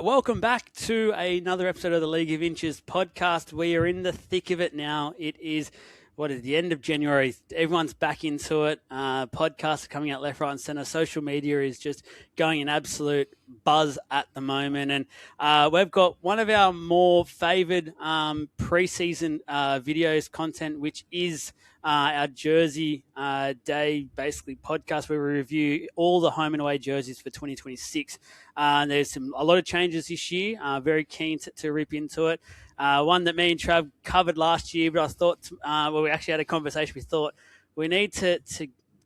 Welcome back to another episode of the League of Inches podcast. We are in the thick of it now. It is, the end of January. Everyone's back into it. Podcasts are coming out left, right and centre. Social media is just going in absolute buzz at the moment. And we've got one of our more favoured pre-season videos content, which is our Jersey Day, basically, podcast where we review all the home and away jerseys for 2026. There's a lot of changes this year. Very keen to rip into it. One that me and Trav covered last year, but I thought, we actually had a conversation. We thought we need to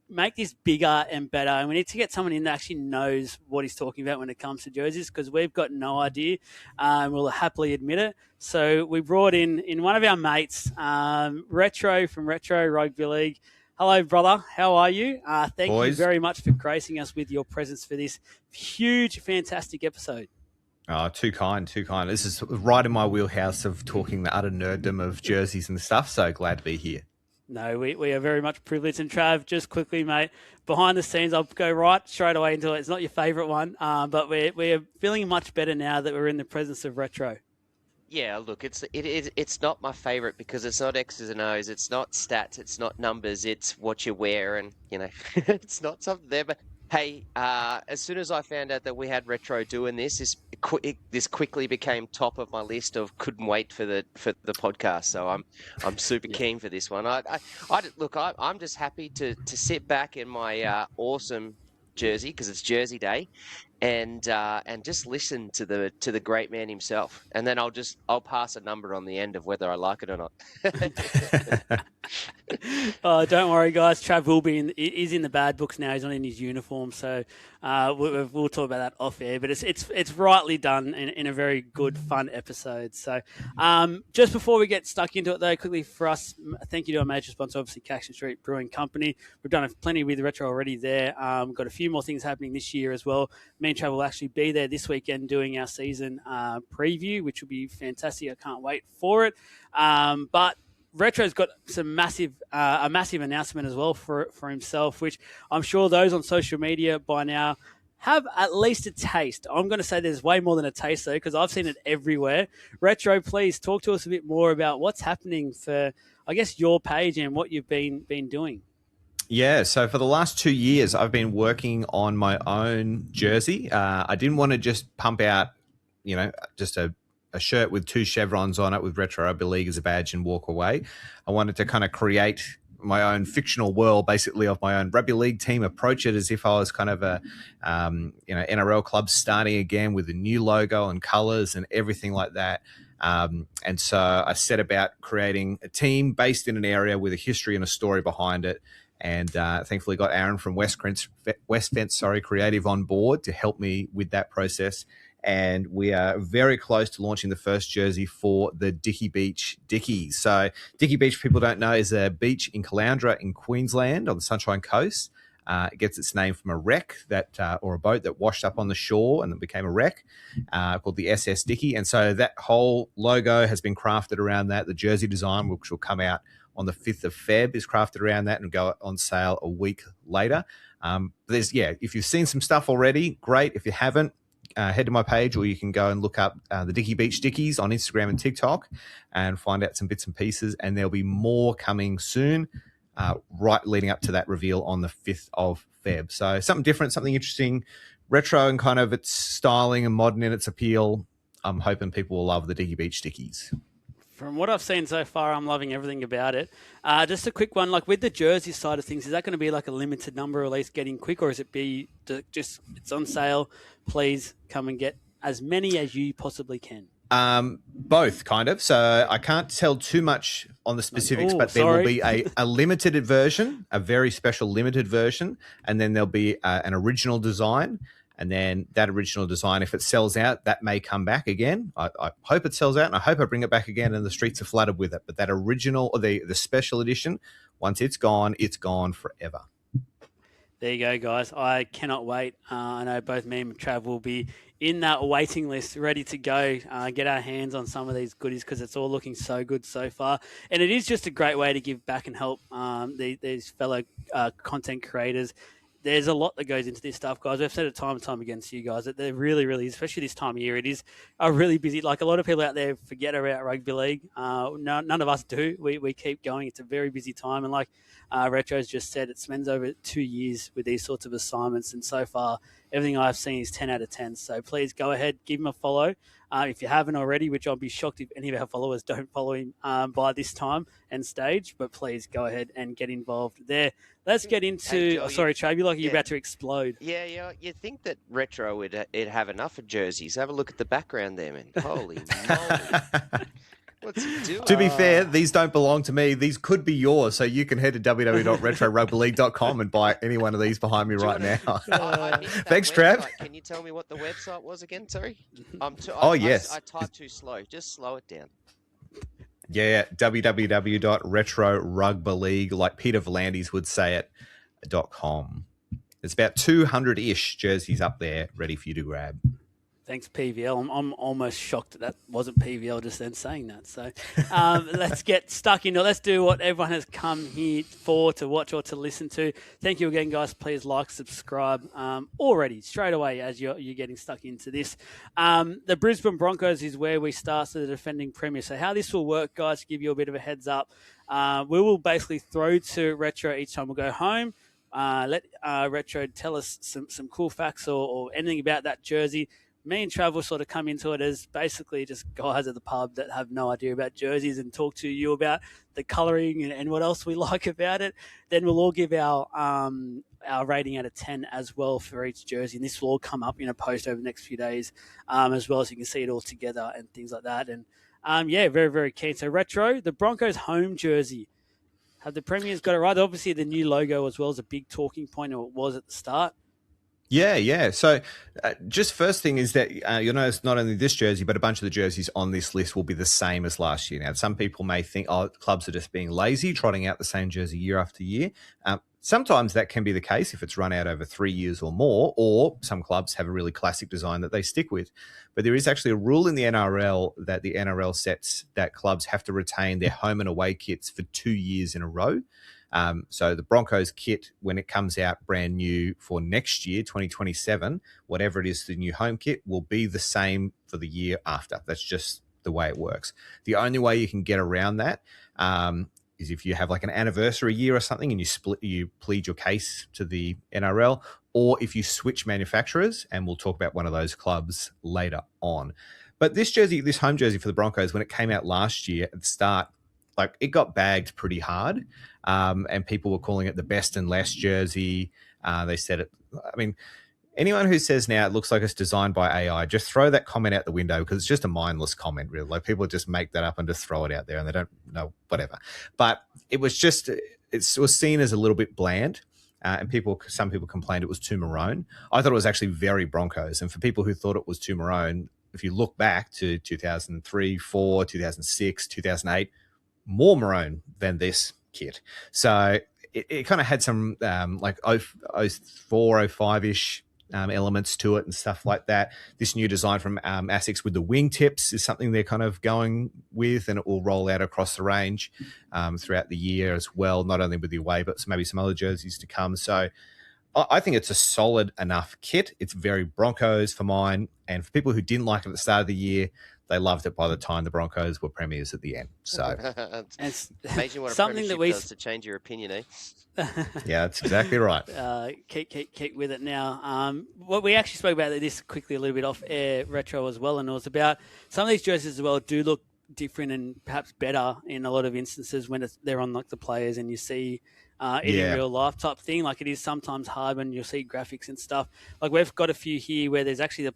make this bigger and better, and we need to get someone in that actually knows what he's talking about when it comes to jerseys, because we've got no idea, and we'll happily admit it. So we brought in one of our mates, Retro from Retro Rugby League. Hello, brother. How are you? Thank you very much for gracing us with your presence for this huge, fantastic episode. Oh, too kind. This is right in my wheelhouse of talking the utter nerddom of jerseys and stuff, so glad to be here. No, we are very much privileged. And Trav, just quickly, mate, behind the scenes, I'll go right straight away into it. It's not your favourite one, but we're feeling much better now that we're in the presence of Retro. Yeah, look, it's not my favourite because it's not X's and O's, it's not stats, it's not numbers, it's what you wear, and it's not something there. But hey, as soon as I found out that we had Retro doing this quickly became top of my list of couldn't wait for the podcast. So I'm super keen for this one. I'm just happy to sit back in my awesome jersey because it's Jersey Day, and just listen to the great man himself, and then I'll pass a number on the end of whether I like it or not. Oh, don't worry, guys. Trav will be is in the bad books now. He's not in his uniform, so we'll talk about that off air. But it's rightly done in a very good, fun episode. So just before we get stuck into it, though, quickly for us, thank you to our major sponsor, obviously Caxton Street Brewing Company. We've done plenty with Retro already there. We've got a few more things happening this year as well. Me and Trav will actually be there this weekend doing our season preview, which will be fantastic. I can't wait for it. But Retro's got a massive announcement as well for himself, which I'm sure those on social media by now have at least a taste. I'm going to say there's way more than a taste, though, because I've seen it everywhere. Retro, please talk to us a bit more about what's happening for, I guess, your page and what you've been doing. Yeah, so for the last 2 years, I've been working on my own jersey. I didn't want to just pump out, just a shirt with 2 chevrons on it with Retro Rugby League as a badge and walk away. I wanted to kind of create my own fictional world, basically, of my own rugby league team, approach it as if I was kind of a, NRL club starting again with a new logo and colours and everything like that. And so I set about creating a team based in an area with a history and a story behind it. And thankfully got Aaron from West Fence Creative on board to help me with that process. And we are very close to launching the first jersey for the Dicky Beach Dickies. So Dicky Beach, people don't know, is a beach in Caloundra in Queensland on the Sunshine Coast. It gets its name from a wreck or a boat that washed up on the shore and then became a wreck called the SS Dicky. And so that whole logo has been crafted around that. The jersey design, which will come out on the 5th of Feb, is crafted around that and go on sale a week later. If you've seen some stuff already, great. If you haven't, head to my page, or you can go and look up the Dicky Beach Dickies on Instagram and TikTok and find out some bits and pieces. And there'll be more coming soon, right leading up to that reveal on the 5th of Feb. So something different, something interesting, retro and kind of its styling and modern in its appeal. I'm hoping people will love the Dicky Beach Dickies. From what I've seen so far, I'm loving everything about it. Just a quick one, like with the jersey side of things, is that going to be like a limited number release getting quick, or is it be just it's on sale? Please come and get as many as you possibly can. Both, kind of. So I can't tell too much on the specifics, but there will be a limited version, a very special limited version, and then there'll be an original design. And then that original design, if it sells out, that may come back again. I hope it sells out, and I hope I bring it back again and the streets are flooded with it. But that original, or the special edition, once it's gone forever. There you go, guys. I cannot wait. I know both me and Trav will be in that waiting list, ready to go, get our hands on some of these goodies because it's all looking so good so far. And it is just a great way to give back and help these fellow content creators. there's a lot that goes into this stuff, guys. We've said it time and time again to you guys that they're really, really, especially this time of year, it is a really busy. Like a lot of people out there forget about rugby league. None of us do. We keep going. It's a very busy time, and like Retro's just said, it spends over 2 years with these sorts of assignments, and so far everything I've seen is 10 out of 10. So please go ahead, give him a follow. If you haven't already, which I'll be shocked if any of our followers don't follow him by this time and stage, but please go ahead and get involved there. Let's get into... Hey, Joel, sorry, Trav, you look like you're about to explode. Yeah. You think that Retro would have enough of jerseys. Have a look at the background there, man. Holy moly. What's he doing? To be fair, these don't belong to me. These could be yours, so you can head to www.retrorugbyleague.com and buy any one of these behind me right now. Thanks, Trav. Can you tell me what the website was again? Sorry. Yes. I typed too slow. Just slow it down. Yeah, www.retrorugbyleague, like Peter V'landys would say it, .com. There's about 200-ish jerseys up there ready for you to grab. Thanks, PVL. I'm almost shocked that wasn't PVL just then saying that. So let's get stuck into it. Let's do what everyone has come here for, to watch or to listen to. Thank you again, guys. Please like, subscribe already, straight away, as you're getting stuck into this. The Brisbane Broncos is where we start, so the defending premier. So how this will work, guys, to give you a bit of a heads up, we will basically throw to Retro each time we go home. Let Retro tell us some cool facts or anything about that jersey. Me and Trav will sort of come into it as basically just guys at the pub that have no idea about jerseys and talk to you about the colouring and what else we like about it. Then we'll all give our rating out of 10 as well for each jersey. And this will all come up in a post over the next few days as well, so you can see it all together and things like that. And very, very keen. So Retro, the Broncos home jersey. Have the Premiers got it right? Obviously the new logo as well is a big talking point, or it was at the start. Yeah. So just first thing is that you'll notice not only this jersey, but a bunch of the jerseys on this list will be the same as last year. Now, some people may think, clubs are just being lazy, trotting out the same jersey year after year. Sometimes that can be the case if it's run out over 3 years or more, or some clubs have a really classic design that they stick with. But there is actually a rule in the NRL that the NRL sets that clubs have to retain their home and away kits for 2 years in a row. So the Broncos kit, when it comes out brand new for next year, 2027, whatever it is, the new home kit will be the same for the year after. That's just the way it works. The only way you can get around that is if you have like an anniversary year or something and you plead your case to the NRL, or if you switch manufacturers, and we'll talk about one of those clubs later on. But this home jersey for the Broncos, when it came out last year at the start, like it got bagged pretty hard, and people were calling it the best and less jersey. They said it. I mean, anyone who says now it looks like it's designed by AI, just throw that comment out the window, because it's just a mindless comment, really. Like people just make that up and just throw it out there, and they don't know whatever. But it was seen as a little bit bland, and some people complained it was too maroon. I thought it was actually very Broncos, and for people who thought it was too maroon, if you look back to 2003, 4, 2006, 2008. More maroon than this kit. So it kind of had some like 04, 05-ish elements to it and stuff like that. This new design from ASICS with the wingtips is something they're kind of going with, and it will roll out across the range throughout the year as well, not only with the away, but maybe some other jerseys to come. So I think it's a solid enough kit. It's very Broncos for mine. And for people who didn't like it at the start of the year, they loved it by the time the Broncos were premiers at the end. So it's amazing what something that we does to change your opinion, eh? Yeah, that's exactly right. Keep with it now. What we actually spoke about this quickly a little bit off air, Retro, as well, and it was about some of these jerseys as well do look different and perhaps better in a lot of instances when they're on like the players and you see it in real life type thing. Like it is sometimes hard when you'll see graphics and stuff. Like we've got a few here where there's actually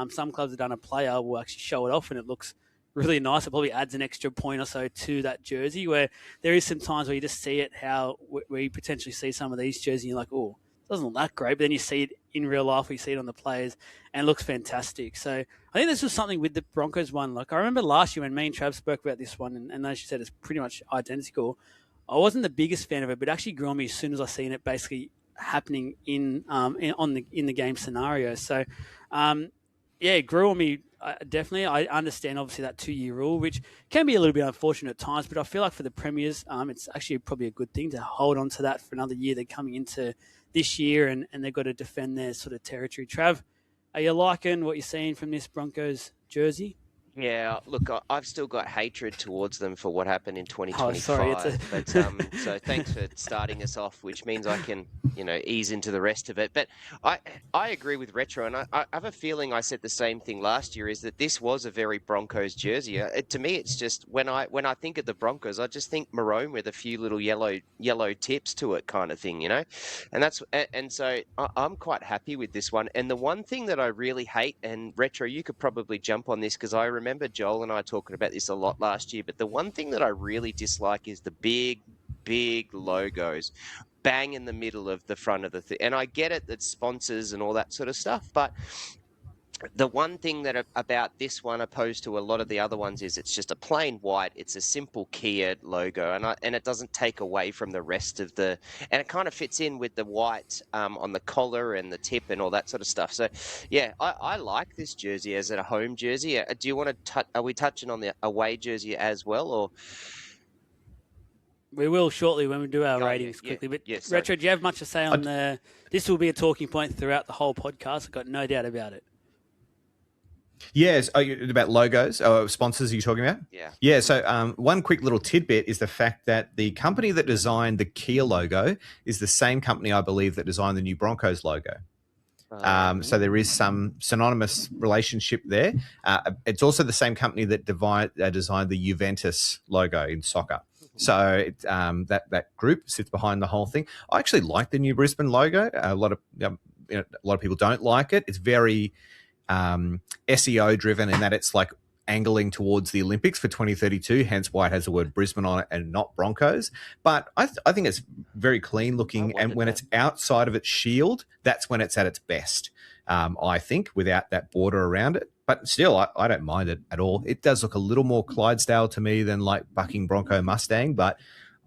some clubs have done a player will actually show it off and it looks really nice. It probably adds an extra point or so to that jersey, where there is some times where you just see it how we potentially see some of these jerseys and you're like, oh, it doesn't look that great, but then you see it in real life, we see it on the players and it looks fantastic. So I think this was something with the Broncos one. Like I remember last year when me and Trav spoke about this one, and as you said, it's pretty much identical. I wasn't the biggest fan of it, but it actually grew on me as soon as I seen it basically happening in the game scenario. So, it grew on me definitely. I understand, obviously, that 2-year rule, which can be a little bit unfortunate at times, but I feel like for the Premiers, it's actually probably a good thing to hold on to that for another year. They're coming into this year and they've got to defend their sort of territory. Trav, are you liking what you're seeing from this Broncos jersey? Yeah, look, I've still got hatred towards them for what happened in Oh, sorry. 2025. But so thanks for starting us off, which means I can, ease into the rest of it. But I agree with Retro, and I have a feeling I said the same thing last year, is that this was a very Broncos jersey. To me, it's just when I think of the Broncos, I just think maroon with a few little yellow tips to it, kind of thing, and so I'm quite happy with this one. And the one thing that I really hate, and Retro, you could probably jump on this because I remember Joel and I talking about this a lot last year, but the one thing that I really dislike is the big logos bang in the middle of the front of the thing. And I get it, that sponsors and all that sort of stuff, but the one thing that about this one, opposed to a lot of the other ones, is it's just a plain white. It's a simple Kia logo, and it doesn't take away from the rest of and it kind of fits in with the white on the collar and the tip and all that sort of stuff. So, yeah, I like this jersey as a home jersey. Do you want to? Are we touching on the away jersey as well, or? We will shortly when we do our ratings quickly. But Retro, do you have much to say on this? Will be a talking point throughout the whole podcast. I've got no doubt about it. Yes, about logos, sponsors are you talking about? Yeah. Yeah, so one quick little tidbit is the fact that the company that designed the Kia logo is the same company, I believe, that designed the new Broncos logo. So there is some synonymous relationship there. It's also the same company that designed the Juventus logo in soccer. So that group sits behind the whole thing. I actually like the new Brisbane logo. A lot of people don't like it. It's very SEO driven in that it's like angling towards the Olympics for 2032, hence why it has the word Brisbane on it and not Broncos. But I think it's very clean looking, and when it's outside of its shield, that's when it's at its best, I think, without that border around it. But still, I don't mind it at all. It does look a little more Clydesdale to me than like bucking Bronco Mustang, but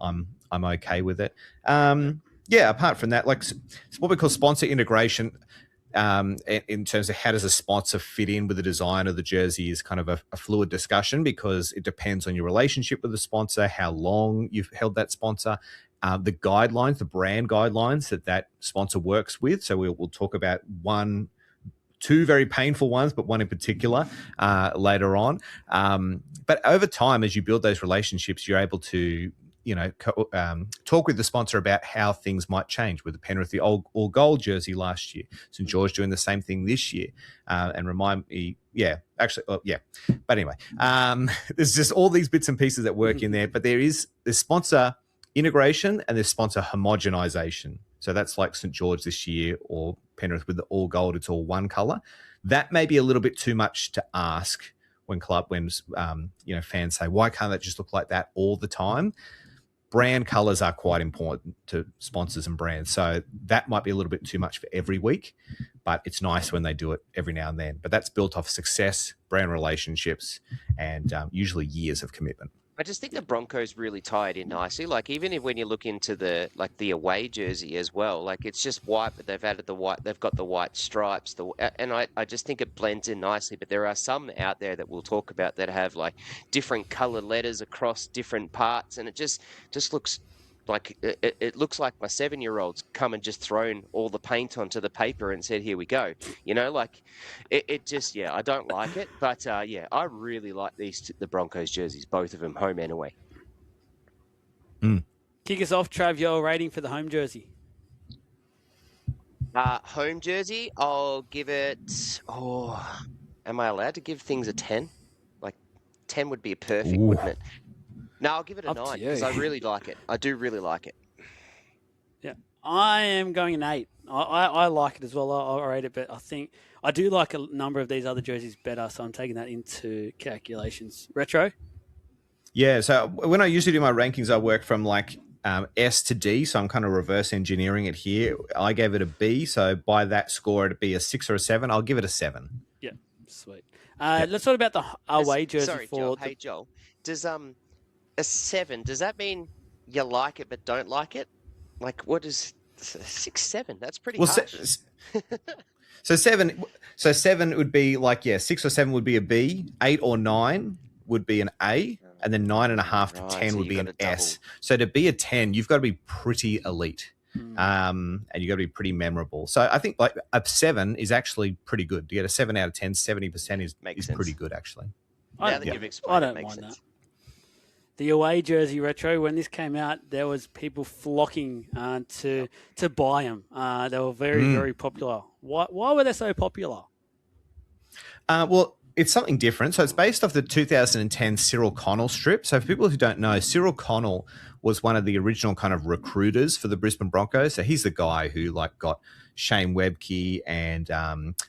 I'm okay with it. Apart from that, like it's what we call sponsor integration. In terms of how does a sponsor fit in with the design of the jersey is kind of a fluid discussion, because it depends on your relationship with the sponsor, how long you've held that sponsor, the guidelines, the brand guidelines that sponsor works with. So we'll talk about two very painful ones, but one in particular later on. But over time, as you build those relationships, you're able to talk with the sponsor about how things might change. With the Penrith, the all gold jersey last year, St George doing the same thing this year, and remind me, But anyway, there's just all these bits and pieces that work in there. But there's sponsor integration and there's sponsor homogenization. So that's like St George this year, or Penrith with the all gold. It's all one color. That may be a little bit too much to ask when fans say, why can't that just look like that all the time? Brand colors are quite important to sponsors and brands. So that might be a little bit too much for every week, but it's nice when they do it every now and then. But that's built off success, brand relationships, and usually years of commitment. I just think the Broncos really tie it in nicely. Like, even when you look into the away jersey as well, like it's just white, but they've added the white. They've got the white stripes. And I just think it blends in nicely. But there are some out there that we'll talk about that have like different color letters across different parts, and it just looks like it looks like my 7-year-old's come and just thrown all the paint onto the paper and said, "Here we go." It just, I don't like it, but I really like the Broncos jerseys, both of them, home and away. Kick us off, Trav. Your rating for the home jersey? Home jersey, I'll give it. Am I allowed to give things a 10? Like 10 would be perfect, wouldn't it? No, I'll give it a 9 because I really like it. I do really like it. Yeah, I am going an 8. I like it as well. I'll rate it, but I think I do like a number of these other jerseys better, so I'm taking that into calculations. Retro? Yeah, so when I usually do my rankings, I work from like S to D, so I'm kind of reverse engineering it here. I gave it a B, so by that score, it'd be a 6 or a 7. I'll give it a 7. Yeah, sweet. Let's talk about the away jersey. Sorry, Joel. Hey, Joel. Does a 7, does that mean you like it but don't like it? Like, what is 6, 7? That's pretty harsh. So seven would be like, 6 or 7 would be a B, 8 or 9 would be an A, and then 9.5 to 10 so would you've be got an a double. S. So to be a 10, you've got to be pretty elite. Hmm. And you've got to be pretty memorable. So I think like a 7 is actually pretty good. To get a 7 out of 10, 70% is Makes pretty sense. good, actually. Now that you've explained, I it don't makes mind sense. The away jersey retro, when this came out, there was people flocking to buy them. They were very, very popular. Why were they so popular? Well, it's something different. So it's based off the 2010 Cyril Connell strip. So for people who don't know, Cyril Connell was one of the original kind of recruiters for the Brisbane Broncos. So he's the guy who like got Shane Webke and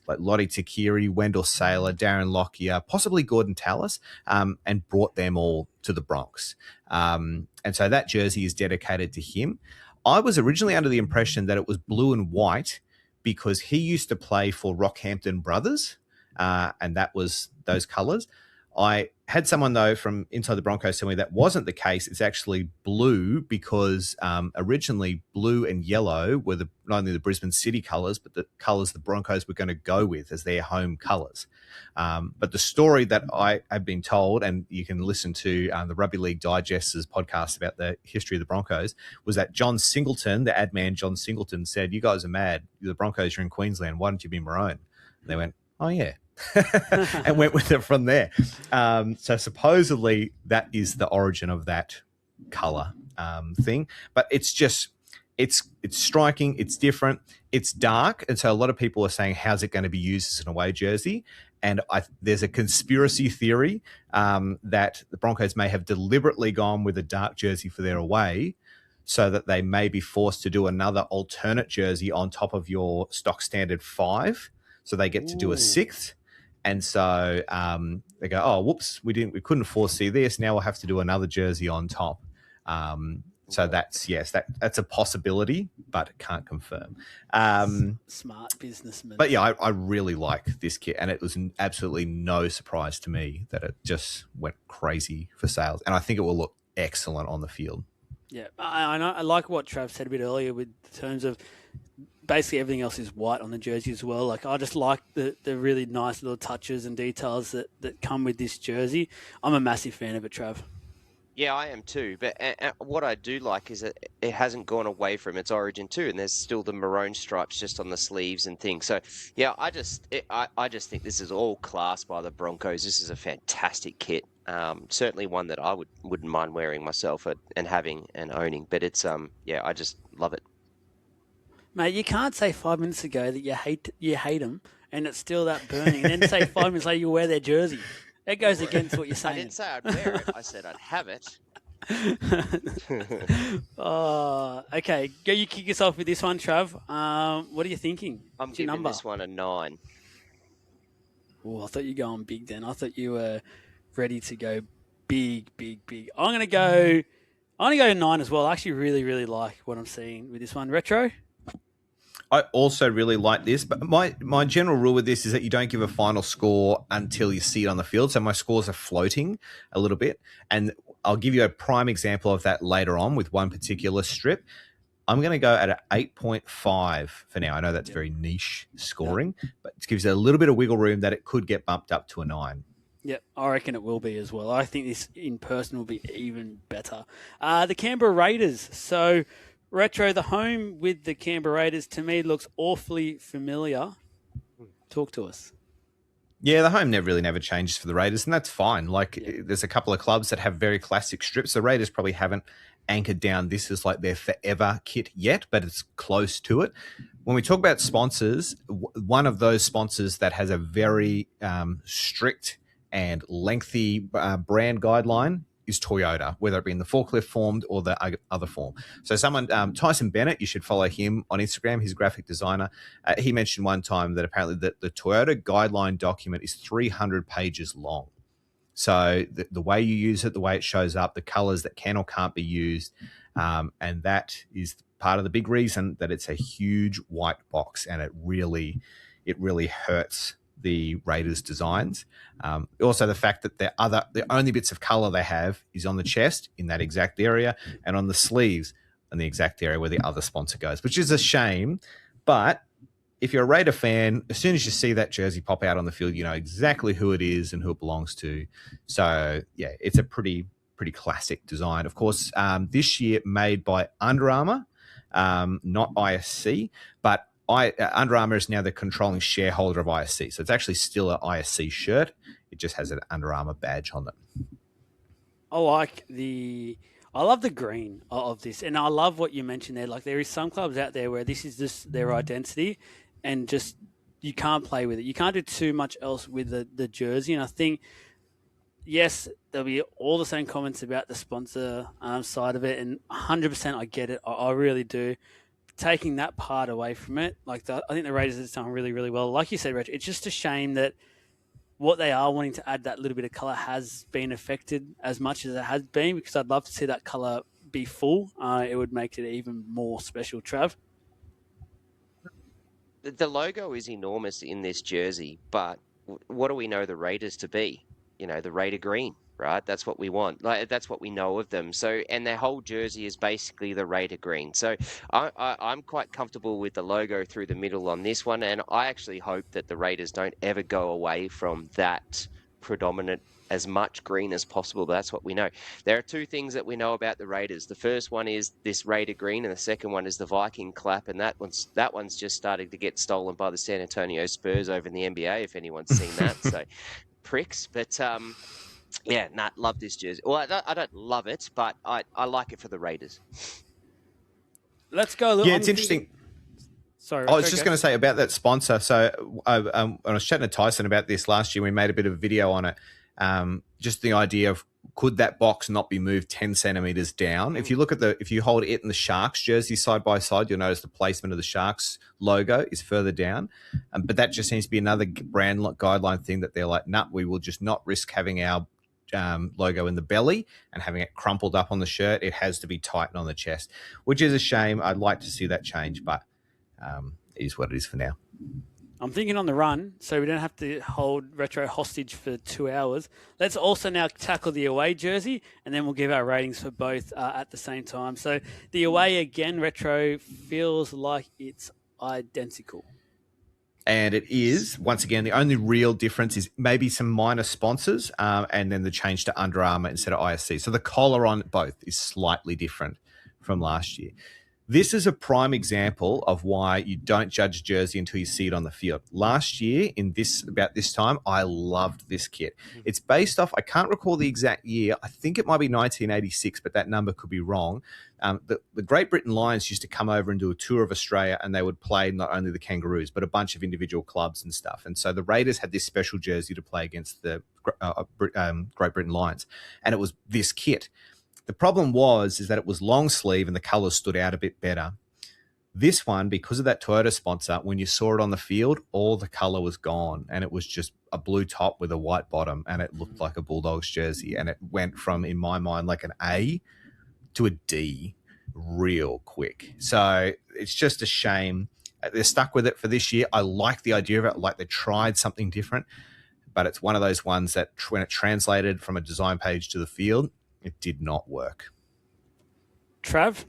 like Lottie Takiri, Wendell Saylor, Darren Lockyer, possibly Gordon Tallis, and brought them all to the Bronx. And so that jersey is dedicated to him. I was originally under the impression that it was blue and white because he used to play for Rockhampton Brothers. And that was those colours. I had someone, though, from inside the Broncos tell me that wasn't the case. It's actually blue because originally blue and yellow were not only the Brisbane City colours, but the colours the Broncos were going to go with as their home colours. But the story that I have been told, and you can listen to the Rugby League Digest's podcast about the history of the Broncos, was that John Singleton, the ad man John Singleton, said, "You guys are mad. The Broncos are in Queensland. Why don't you be maroon?" And they went, "Oh, yeah." And went with it from there. So supposedly that is the origin of that color thing. But it's just, it's striking. It's different. It's dark. And so a lot of people are saying, how's it going to be used as an away jersey? And there's a conspiracy theory that the Broncos may have deliberately gone with a dark jersey for their away so that they may be forced to do another alternate jersey on top of your stock standard 5. So they get to do a 6th. And so they go, oh, whoops, we couldn't foresee this. Now we'll have to do another jersey on top. So that's a possibility, but can't confirm. Smart businessman. But yeah, I really like this kit, and it was absolutely no surprise to me that it just went crazy for sales. And I think it will look excellent on the field. Yeah, I like what Trav said a bit earlier with terms of basically everything else is white on the jersey as well. Like I just like the really nice little touches and details that come with this jersey. I'm a massive fan of it, Trav. Yeah, I am too. But what I do like is that it hasn't gone away from its origin too, and there's still the maroon stripes just on the sleeves and things. So yeah, I just think this is all class by the Broncos. This is a fantastic kit. Certainly one that I wouldn't mind wearing myself and having and owning. But it's I just love it. Mate, you can't say 5 minutes ago that you hate them, and it's still that burning, and then say 5 minutes later you wear their jersey. That goes against what you're saying. I didn't say I'd wear it. I said I'd have it. Oh, okay. Go, you kick us off with this one, Trav. What are you thinking? I'm What's your giving number? this one a 9. Oh, I thought you were going big then. I thought you were ready to go big. I'm gonna go 9 as well. I actually really, really like what I'm seeing with this one. Retro? I also really like this, but my general rule with this is that you don't give a final score until you see it on the field. So my scores are floating a little bit, and I'll give you a prime example of that later on with one particular strip. I'm going to go at an 8.5 for now. I know that's very niche scoring, but it gives it a little bit of wiggle room that it could get bumped up to a 9. Yep, I reckon it will be as well. I think this in person will be even better. The Canberra Raiders. So, Retro, the home with the Canberra Raiders, to me, looks awfully familiar. Talk to us. Yeah, the home never changes for the Raiders, and that's fine. There's a couple of clubs that have very classic strips. The Raiders probably haven't anchored down this as like their forever kit yet, but it's close to it. When we talk about sponsors, one of those sponsors that has a very strict and lengthy brand guideline is Toyota, whether it be in the forklift form or the other form. So Tyson Bennett, you should follow him on Instagram. He's a graphic designer. He mentioned one time that apparently the Toyota guideline document is 300 pages long. So the way you use it, the way it shows up, the colors that can or can't be used, and that is part of the big reason that it's a huge white box, and it really hurts the Raiders designs. Also the fact that the only bits of color they have is on the chest in that exact area and on the sleeves in the exact area where the other sponsor goes, which is a shame, but if you're a Raider fan, as soon as you see that jersey pop out on the field, you know exactly who it is and who it belongs to. So yeah, it's a pretty classic design. Of course, this year made by Under Armour, not ISC, but Under Armour is now the controlling shareholder of ISC. So it's actually still an ISC shirt. It just has an Under Armour badge on it. I love the green of this, and I love what you mentioned there. Like, there is some clubs out there where this is just their identity, and just you can't play with it. You can't do too much else with the jersey. And I think, yes, there'll be all the same comments about the sponsor side of it, and 100% I get it. I really do. Taking that part away from it, I think the Raiders have done really, really well. Like you said, Rich, it's just a shame that what they are wanting to add, that little bit of colour, has been affected as much as it has been, because I'd love to see that colour be full. It would make it even more special, Trav. The logo is enormous in this jersey, but what do we know the Raiders to be? You know, the Raider green, right? That's what we want. Like, that's what we know of them. So, and their whole jersey is basically the Raider green. So I'm quite comfortable with the logo through the middle on this one. And I actually hope that the Raiders don't ever go away from that predominant, as much green as possible. But that's what we know. There are two things that we know about the Raiders. The first one is this Raider green, and the second one is the Viking clap, and that one's just starting to get stolen by the San Antonio Spurs over in the NBA, if anyone's seen that. So pricks. But yeah, love this jersey. Well, I don't love it, but I like it for the Raiders. Let's go. Yeah, it's interesting. Sorry, I was just going to say about that sponsor. So I was chatting to Tyson about this last year. We made a bit of a video on it. Just the idea of, could that box not be moved 10 centimeters down? If you look at if you hold it and the Sharks jersey side by side, you'll notice the placement of the Sharks logo is further down. But that just seems to be another brand guideline thing that they're like, nah, we will just not risk having our logo in the belly and having it crumpled up on the shirt. It has to be tightened on the chest, which is a shame. I'd like to see that change, but it is what it is for now. I'm thinking on the run, so we don't have to hold Retro hostage for 2 hours. Let's also now tackle the away jersey, and then we'll give our ratings for both at the same time. So the away, again, Retro feels like it's identical. And it is, once again, the only real difference is maybe some minor sponsors, and then the change to Under Armour instead of ISC. So the collar on both is slightly different from last year. This is a prime example of why you don't judge a jersey until you see it on the field. Last year, about this time, I loved this kit. It's based off, I can't recall the exact year. I think it might be 1986, but that number could be wrong. The Great Britain Lions used to come over and do a tour of Australia, and they would play not only the Kangaroos, but a bunch of individual clubs and stuff. And so the Raiders had this special jersey to play against the Great Britain Lions, and it was this kit. The problem is that it was long sleeve and the colours stood out a bit better. This one, because of that Toyota sponsor, when you saw it on the field, all the colour was gone, and it was just a blue top with a white bottom, and it looked like a Bulldogs jersey, and it went from, in my mind, like an A to a D real quick. So it's just a shame. They're stuck with it for this year. I like the idea of it. Like, they tried something different, but it's one of those ones that when it translated from a design page to the field, it did not work. Trav?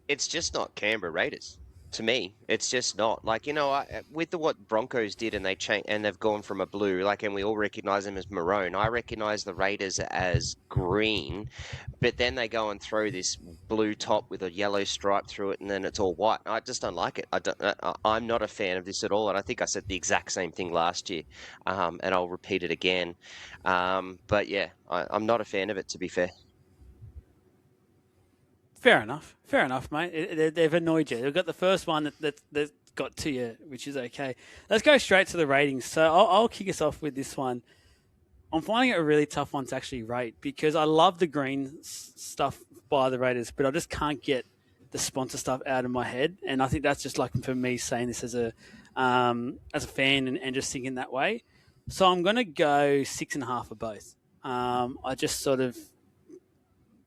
It's just not Canberra Raiders. To me, it's just not. Like, you know, with what Broncos did, and they've gone from a blue, like, and we all recognise them as maroon. I recognise the Raiders as green, but then they go and throw this blue top with a yellow stripe through it, and then it's all white. I just don't like it. I'm not a fan of this at all, and I think I said the exact same thing last year, and I'll repeat it again. But yeah, I'm not a fan of it, to be fair. Fair enough, mate. They've annoyed you. They've got the first one that got to you, which is okay. Let's go straight to the ratings. So I'll kick us off with this one. I'm finding it a really tough one to actually rate, because I love the green stuff by the Raiders, but I just can't get the sponsor stuff out of my head. And I think that's just like for me saying this as a fan and just thinking that way. So I'm going to go 6.5 for both. I just sort of,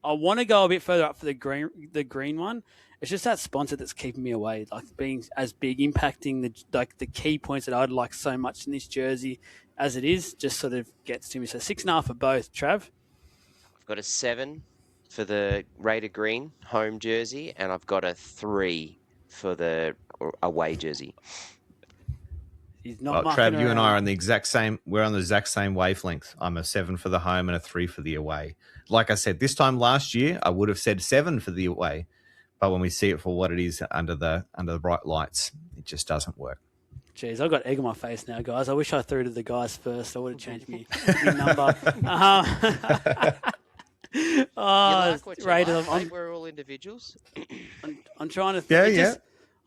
I want to go a bit further up for the green one. It's just that sponsor that's keeping me away, like being as big, impacting the key points that I'd like so much in this jersey as it is, just sort of gets to me. So 6.5 for both. Trav? I've got a 7 for the Raider green home jersey, and I've got a 3 for the away jersey. He's not Well, mucking Trav, you and I around. are on the exact same. We're on the exact same wavelength. I'm a 7 for the home and a 3 for the away. Like I said, this time last year, I would have said 7 for the away, but when we see it for what it is under the bright lights, it just doesn't work. Jeez, I've got egg on my face now, guys. I wish I threw to the guys first. I would have changed me number. You like what you Raiders, like, mate? We're all individuals. I'm trying to. Yeah.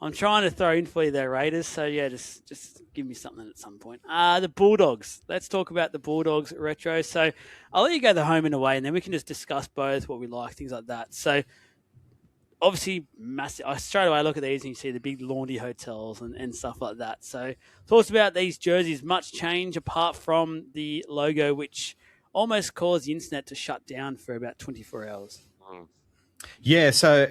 I'm trying to throw in for you there, Raiders. So yeah, just give me something at some point. The Bulldogs. Let's talk about the Bulldogs retro. So I'll let you go the home and away, and then we can just discuss both what we like, things like that. So obviously, massive. Straight away I look at these and you see the big laundry hotels and stuff like that. So thoughts about these jerseys? Much change apart from the logo, which almost caused the internet to shut down for about 24 hours. Yeah, so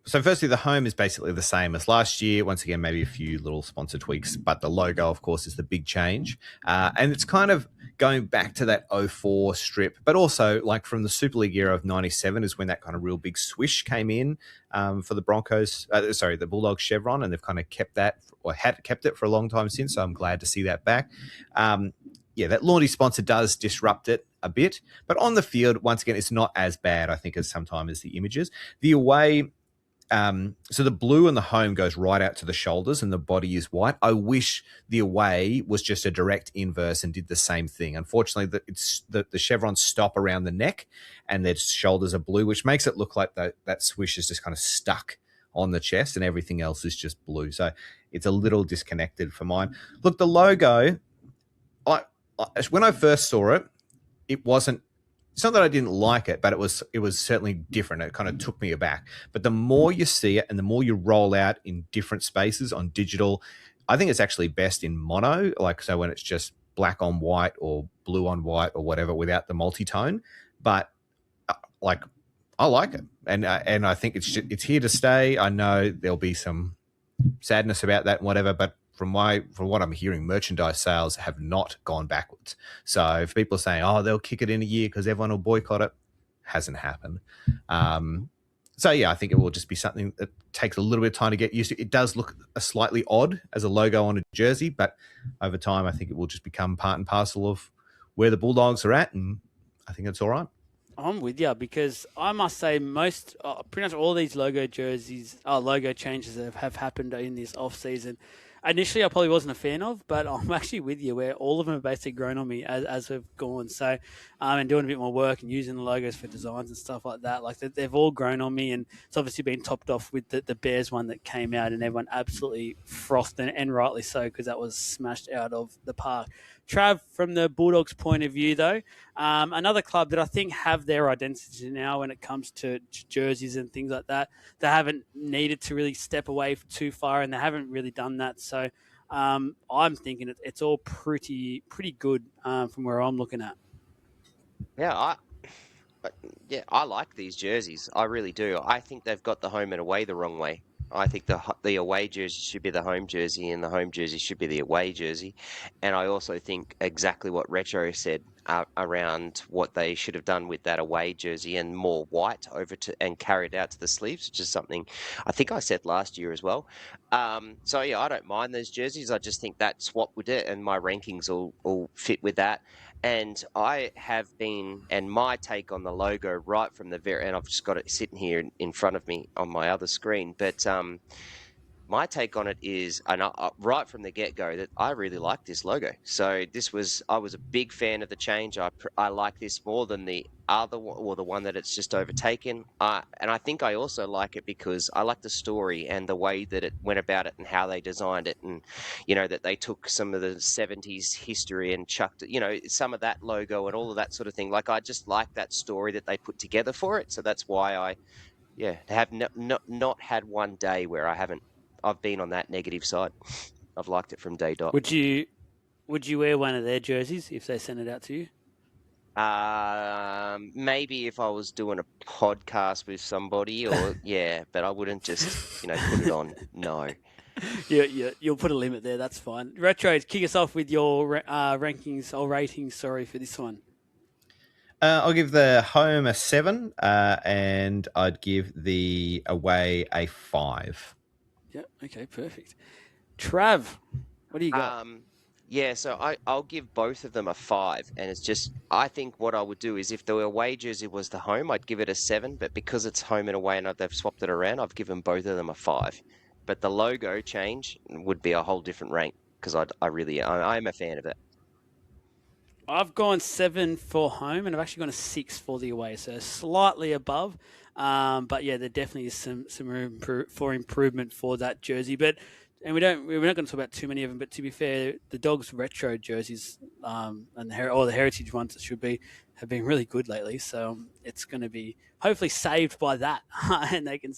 firstly, the home is basically the same as last year. Once again, maybe a few little sponsor tweaks, but the logo, of course, is the big change. And it's kind of going back to that 04 strip, but also like from the Super League era of 97 is when that kind of real big swish came in for the Broncos, the Bulldogs chevron, and they've kind of kept that or had kept it for a long time since, so I'm glad to see that back. Yeah, that laundry sponsor does disrupt it a bit, but on the field, once again, it's not as bad, I think, as sometimes as the images. The away, so the blue and the home goes right out to the shoulders and the body is white. I wish the away was just a direct inverse and did the same thing. Unfortunately, the chevrons stop around the neck and their shoulders are blue, which makes it look like that swish is just kind of stuck on the chest and everything else is just blue. So it's a little disconnected for mine. Look, the logo, when I first saw it, it's not that I didn't like it, but it was certainly different. It kind of took me aback. But the more you see it and the more you roll out in different spaces on digital, I think it's actually best in mono, like so when it's just black on white or blue on white or whatever without the multi-tone. But like I like it. And I think it's here to stay. I know there'll be some sadness about that and whatever, but from what I'm hearing, merchandise sales have not gone backwards. So if people are saying, oh, they'll kick it in a year because everyone will boycott it, hasn't happened. So yeah, I think it will just be something that takes a little bit of time to get used to. It does look slightly odd as a logo on a jersey, but over time, I think it will just become part and parcel of where the Bulldogs are at, and I think it's all right. I'm with you because I must say pretty much all these logo changes that have happened in this off season. Initially, I probably wasn't a fan of, but I'm actually with you where all of them have basically grown on me as we've gone. So, and doing a bit more work and using the logos for designs and stuff like that. Like they've all grown on me, and it's obviously been topped off with the Bears one that came out, and everyone absolutely frothed, and rightly so because that was smashed out of the park. Trav, from the Bulldogs' point of view, though, another club that I think have their identity now when it comes to jerseys and things like that. They haven't needed to really step away too far, and they haven't really done that. So I'm thinking it's all pretty good from where I'm looking at. Yeah, I like these jerseys. I really do. I think they've got the home and away the wrong way. I think the away jersey should be the home jersey and the home jersey should be the away jersey. And I also think exactly what Retro said around what they should have done with that away jersey and more white and carried out to the sleeves, which is something I think I said last year as well. So yeah, I don't mind those jerseys. I just think that swap with it and my rankings all fit with that. And I have been, and my take on the logo right from the and I've just got it sitting here in front of me on my other screen, but my take on it is, and right from the get-go, that I really like this logo. So I was a big fan of the change. I like this more than the other one, or the one that it's just overtaken. And I think I also like it because I like the story and the way that it went about it and how they designed it. And, that they took some of the 70s history and chucked, some of that logo and all of that sort of thing. Like, I just like that story that they put together for it. So that's why I have not had one day where I've been on that negative side. I've liked it from day dot. Would you wear one of their jerseys if they sent it out to you? Maybe if I was doing a podcast with somebody, but I wouldn't just put it on. No. Yeah, you'll put a limit there. That's fine. Retro, kick us off with your rankings or ratings. Sorry for this one. I'll give the home a 7, and I'd give the away a 5. Yeah. Okay. Perfect. Trav, what do you got? Yeah, so I'll give both of them a 5, and it's just I think what I would do is if the away jersey was the home, I'd give it a 7, but because it's home and away and they've swapped it around, I've given both of them a 5. But the logo change would be a whole different rank because I'm a fan of it. I've gone 7 for home, and I've actually gone a 6 for the away, so slightly above. But yeah, there definitely is some room for improvement for that jersey. But and we're not going to talk about too many of them. But to be fair, the Dogs retro jerseys and the heritage ones that have been really good lately. So it's going to be hopefully saved by that, and they can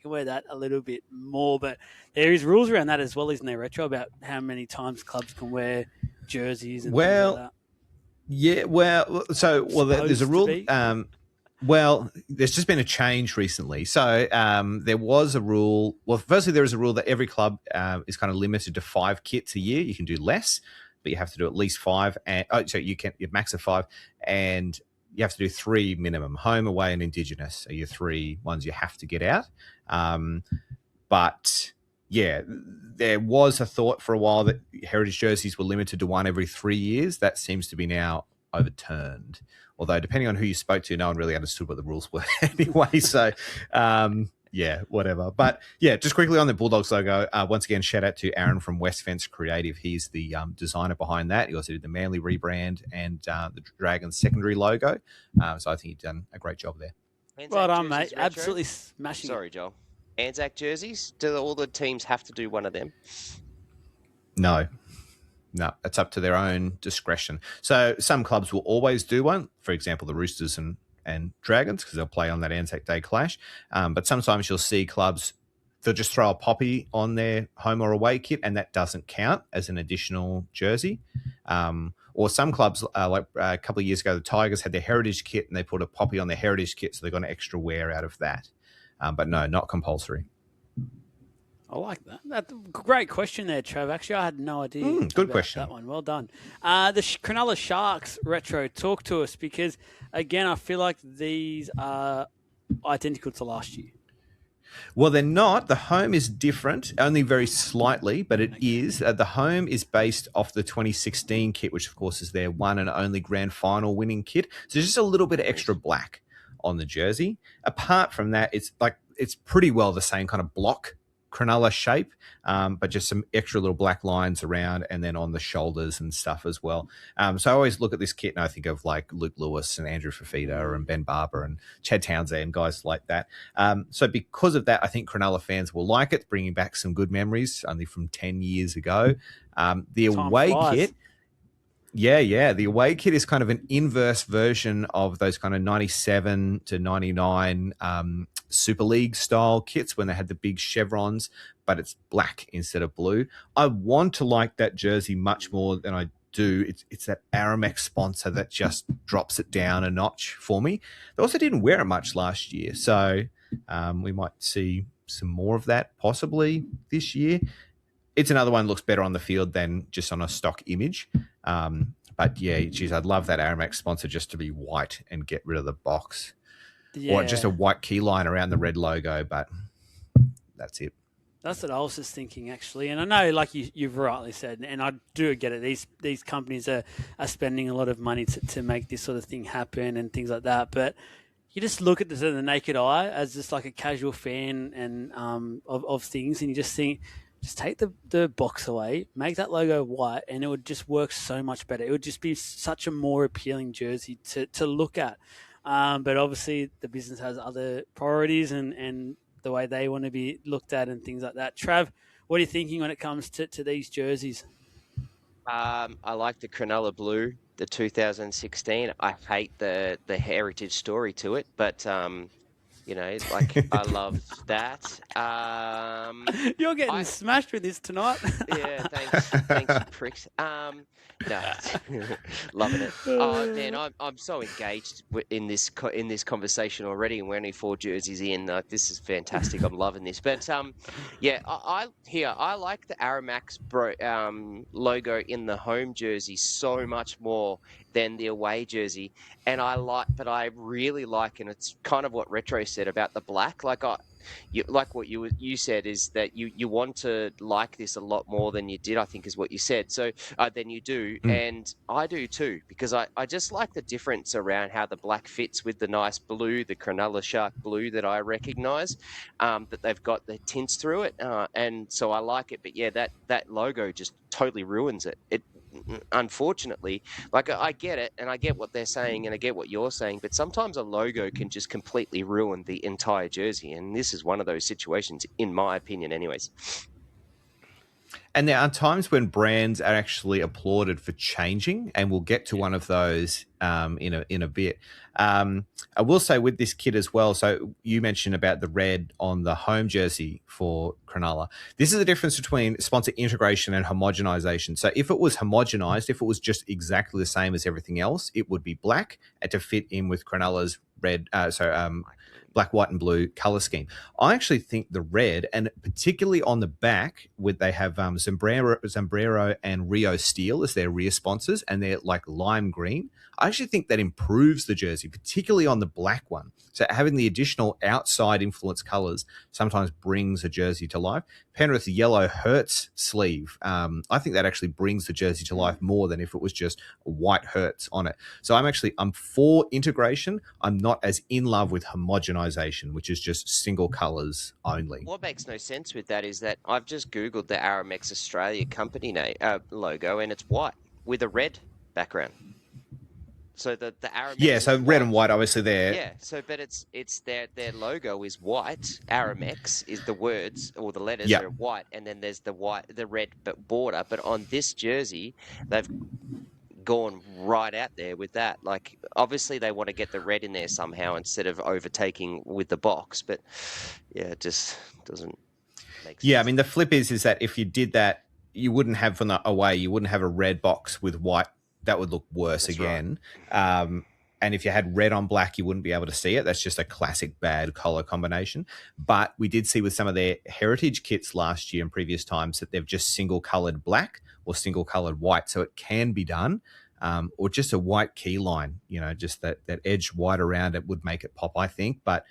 wear that a little bit more. But there is rules around that as well, isn't there, retro, about how many times clubs can wear jerseys and things like that. Yeah, there's a rule. There's just been a change recently. So there was a rule. Well, firstly, there is a rule that every club is kind of limited to 5 kits a year. You can do less, but you have to do at least 5. So you max of 5, and you have to do 3 minimum: home, away, and Indigenous are your 3 ones you have to get out. But yeah, there was a thought for a while that heritage jerseys were limited to 1 every 3 years. That seems to be now overturned. Although, depending on who you spoke to, no one really understood what the rules were anyway. So, yeah, whatever. But yeah, just quickly on the Bulldogs logo, once again, shout out to Aaron from West Fence Creative. He's the designer behind that. He also did the Manly rebrand and the Dragons secondary logo. So I think he's done a great job there. Anzac Well done, jerseys mate. retro? Absolutely smashing Sorry, Joel. Anzac jerseys? Do all the teams have to do one of them? No, it's up to their own discretion. So some clubs will always do one. For example, the Roosters and Dragons, because they'll play on that Anzac Day clash. But sometimes you'll see clubs, they'll just throw a poppy on their home or away kit, and that doesn't count as an additional jersey. Or some clubs, like a couple of years ago, the Tigers had their heritage kit, and they put a poppy on their heritage kit, so they got an extra wear out of that. But no, not compulsory. I like that. That's a great question there, Trav. Actually, I had no idea. Good question. That one. Well done. The Cronulla Sharks retro. Talk to us, because, again, I feel like these are identical to last year. Well, they're not. The home is different, only very slightly, but it is. The home is based off the 2016 kit, which, of course, is their one and only grand final winning kit. So just a little bit of extra black on the jersey. Apart from that, it's pretty well the same kind of block Cronulla shape, but just some extra little black lines around and then on the shoulders and stuff as well. So I always look at this kit and I think of like Luke Lewis and Andrew Fafita and Ben Barber and Chad Townsend and guys like that. So because of that, I think Cronulla fans will like it, bringing back some good memories only from 10 years ago. The away kit, the away kit is kind of an inverse version of those kind of 97 to 99 Super League style kits when they had the big chevrons, but it's black instead of blue. I want to like that jersey much more than I do. It's that Aramex sponsor that just drops it down a notch for me. They also didn't wear it much last year, so we might see some more of that possibly this year. It's another one that looks better on the field than just on a stock image. But yeah, geez, I'd love that Aramex sponsor just to be white and get rid of the box. Yeah. Or just a white key line around the red logo, but that's it. That's what I was just thinking, actually. And I know, like you've rightly said, and I do get it, these companies are spending a lot of money to make this sort of thing happen and things like that. But you just look at this in the naked eye as just like a casual fan and of things, and you just think, just take the box away, make that logo white, and it would just work so much better. It would just be such a more appealing jersey to look at. But obviously the business has other priorities and the way they want to be looked at and things like that. Trav, what are you thinking when it comes to these jerseys? I like the Cronulla Blue, the 2016. I hate the heritage story to it, but I love that. You're getting smashed with this tonight. Yeah, thanks, you pricks. No, loving it. Oh man, I'm so engaged in this conversation already, and we're only 4 jerseys in. This is fantastic. I'm loving this. But I like the Aramax logo in the home jersey so much more than the away jersey. And but I really like, and it's kind of what Retro said about the black. Like what you said is that you want to like this a lot more than you did, I think is what you said. So than you do, and I do too, because I just like the difference around how the black fits with the nice blue, the Cronulla Shark blue that I recognise, that they've got the tints through it, and so I like it. But yeah, that logo just totally ruins it. It unfortunately, like, I get it, and I get what they're saying, and I get what you're saying, but sometimes a logo can just completely ruin the entire jersey, and this is one of those situations, in my opinion, anyways. And there are times when brands are actually applauded for changing, and we'll get to one of those in a bit. I will say with this kit as well, so you mentioned about the red on the home jersey for Cronulla. This is the difference between sponsor integration and homogenization. So if it was homogenized, if it was just exactly the same as everything else, it would be black and to fit in with Cronulla's black, white, and blue color scheme. I actually think the red, and particularly on the back, they have Sombrero and Rio Steel as their rear sponsors, and they're like lime green. I actually think that improves the jersey, particularly on the black one. So having the additional outside influence colors sometimes brings a jersey to life. Penrith's yellow Hertz sleeve, I think that actually brings the jersey to life more than if it was just white Hertz on it. So I'm for integration. I'm not as in love with homogenization, which is just single colors only. What makes no sense with that is that I've just Googled the Aramex Australia company name logo, and it's white with a red background. So the Aramex, so red and white, obviously there. Yeah. So, but it's their logo is white. Aramex is the words or the letters are white, and then there's the red border. But on this jersey, they've gone right out there with that. Like, obviously they want to get the red in there somehow instead of overtaking with the box. But yeah, it just doesn't make sense. Yeah, I mean the flip is that if you did that, you wouldn't have from the away. You wouldn't have a red box with white. That would look worse. That's again. Right. And if you had red on black, you wouldn't be able to see it. That's just a classic bad color combination. But we did see with some of their heritage kits last year and previous times that they've just single colored black or single colored white. So it can be done. Or just a white key line, just that edge white around it would make it pop, I think. But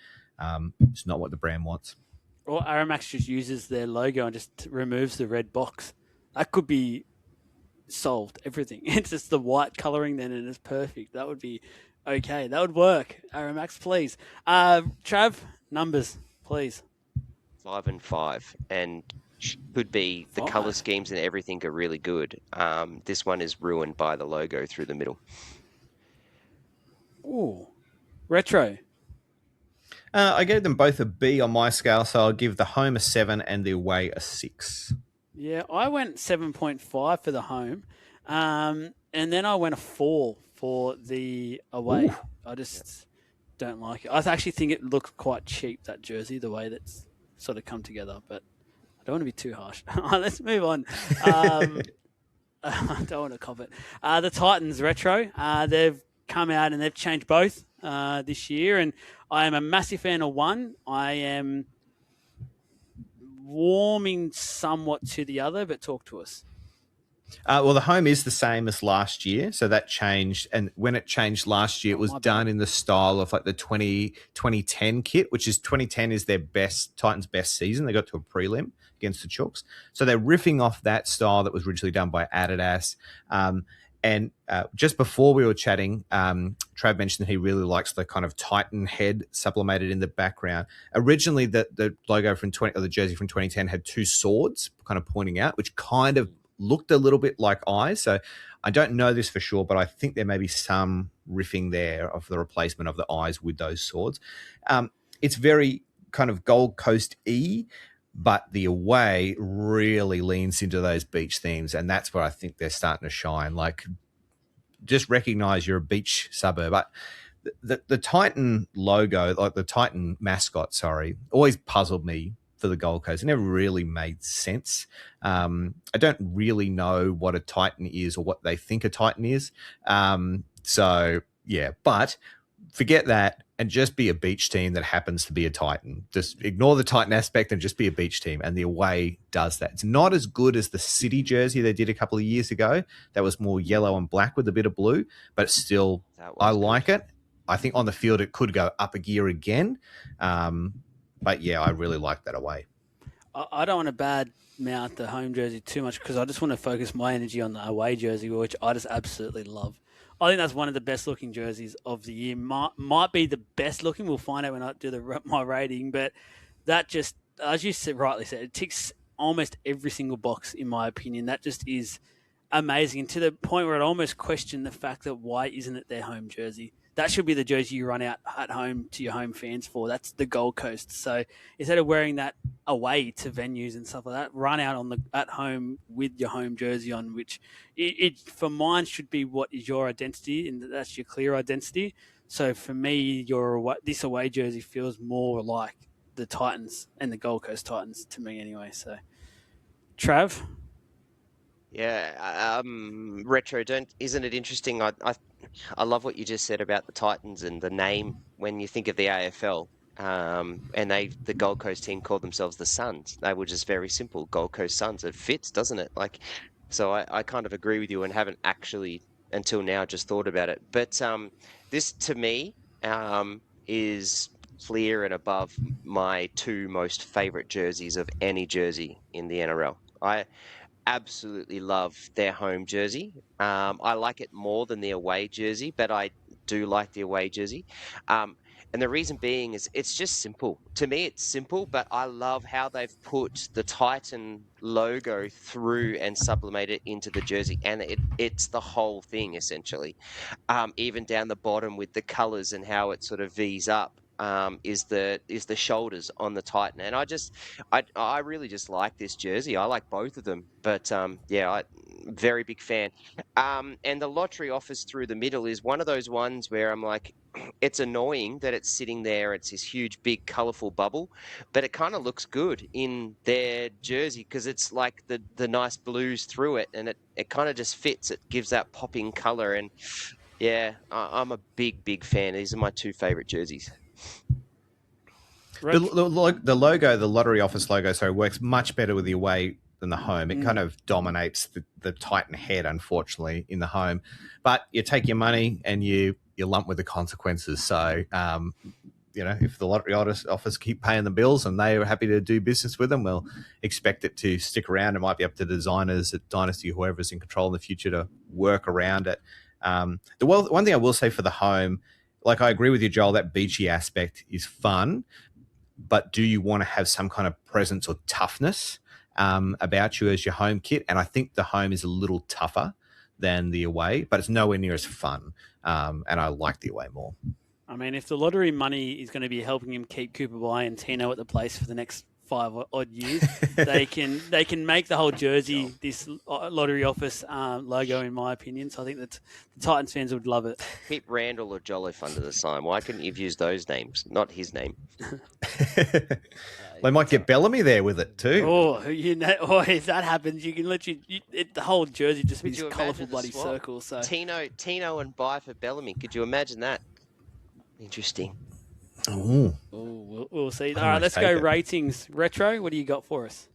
it's not what the brand wants. Or Aramex just uses their logo and just removes the red box. That could be solved everything. It's just the white colouring then, and it's perfect. That would be okay. That would work. Aramex, please. Trav, numbers, please. 5 and 5, and could be the colour schemes and everything are really good. This one is ruined by the logo through the middle. Ooh, Retro. I gave them both a B on my scale, so I'll give the home a 7 and the away a 6. Yeah, I went 7.5 for the home, and then I went a 4 for the away. Ooh. I just don't like it. I actually think it looks quite cheap, that jersey, the way that's sort of come together, but I don't want to be too harsh. Let's move on. I don't want to cop it. The Titans Retro, they've come out and they've changed both this year, and I am a massive fan of one. I am warming somewhat to the other, but talk to us. Well, the home is the same as last year, so that changed. And when it changed last year, it was done in the style of like the 2010 kit, which is 2010 is their Titans' best season. They got to a prelim against the Chooks. So they're riffing off that style that was originally done by Adidas. And just before we were chatting, Trav mentioned that he really likes the kind of Titan head sublimated in the background. Originally, the logo from the jersey from 2010 had two swords kind of pointing out, which kind of looked a little bit like eyes. So I don't know this for sure, but I think there may be some riffing there of the replacement of the eyes with those swords. It's very kind of Gold Coast-y, but the away really leans into those beach themes, and that's where I think they're starting to shine. Like, just recognize you're a beach suburb. But the Titan logo, like the Titan mascot, always puzzled me for the Gold Coast. It never really made sense. I don't really know what a Titan is or what they think a Titan is. So, yeah, but forget that and just be a beach team that happens to be a Titan. Just ignore the Titan aspect and just be a beach team. And the away does that. It's not as good as the City jersey they did a couple of years ago. That was more yellow and black with a bit of blue, but still, I like it. I think on the field it could go up a gear again. But yeah, I really like that away. I don't want to bad mouth the home jersey too much because I just want to focus my energy on the away jersey, which I just absolutely love. I think that's one of the best looking jerseys of the year. Might be the best looking. We'll find out when I do my rating. But that just, as you rightly said, it ticks almost every single box in my opinion. That just is amazing, and to the point where I'd almost question the fact that why isn't it their home jersey? That should be the jersey you run out at home to your home fans for. That's the Gold Coast. So instead of wearing that away to venues and stuff like that, run out at home with your home jersey on, which it for mine should be what is your identity, and that's your clear identity. So for me, this away jersey feels more like the Titans and the Gold Coast Titans to me anyway. So, Trav? Yeah, retro. Isn't it interesting? I love what you just said about the Titans and the name when you think of the AFL. And the Gold Coast team called themselves the Suns. They were just very simple, Gold Coast Suns. It fits, doesn't it? So I kind of agree with you and haven't actually until now just thought about it. But this to me is clear and above my two most favourite jerseys of any jersey in the NRL. I absolutely love their home jersey. I like it more than the away jersey, but I do like the away jersey. And the reason being is it's just simple. To me, it's simple, but I love how they've put the Titan logo through and sublimated it into the jersey. And it's the whole thing, essentially. Even down the bottom with the colours and how it sort of V's up. Is the shoulders on the Titan, and I really just like this jersey. I like both of them, but very big fan. And the lottery office through the middle is one of those ones where I'm like, it's annoying that it's sitting there. It's this huge, big, colourful bubble, but it kind of looks good in their jersey because it's like the nice blues through it, and it kind of just fits. It gives that popping colour, and yeah, I'm a big fan. These are my two favourite jerseys. The logo, the lottery office logo, works much better with the away than the home. It kind of dominates the Titan head, unfortunately, in the home. But you take your money and you lump with the consequences. So, if the lottery office keep paying the bills and they are happy to do business with them, we'll expect it to stick around. It might be up to the designers at Dynasty, whoever's in control in the future, to work around it. One thing I will say for the home, I agree with you, Joel, that beachy aspect is fun, but do you want to have some kind of presence or toughness about you as your home kit? And I think the home is a little tougher than the away, but it's nowhere near as fun. And I like the away more. I mean, if the lottery money is going to be helping him keep Cooper Bly and Tino at the place for the next 5 odd years, they can make the whole jersey this lottery office logo, in my opinion. So I think that the Titans fans would love it. Keep Randall or Jolliffe under the sign. Why couldn't you have used those names, not his name? They might get Bellamy there with it too. If that happens, you can literally the whole jersey just be this colourful bloody circle. So Tino and Bye for Bellamy. Could you imagine that? Interesting. Oh, we'll see. All right, let's go ratings. Retro, what do you got for us?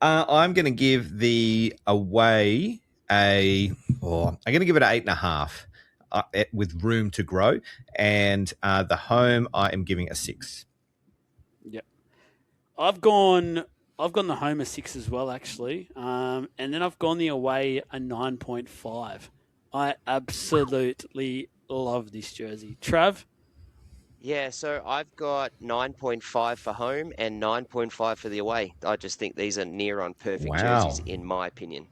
I'm going to give the away I'm going to give it an 8.5 with room to grow, and the home I am giving a 6. Yep, I've gone the home a 6 as well, actually, and then I've gone the away a 9.5. I absolutely love this jersey. Trav? Yeah, so I've got 9.5 for home and 9.5 for the away. I just think these are near on perfect jerseys, in my opinion.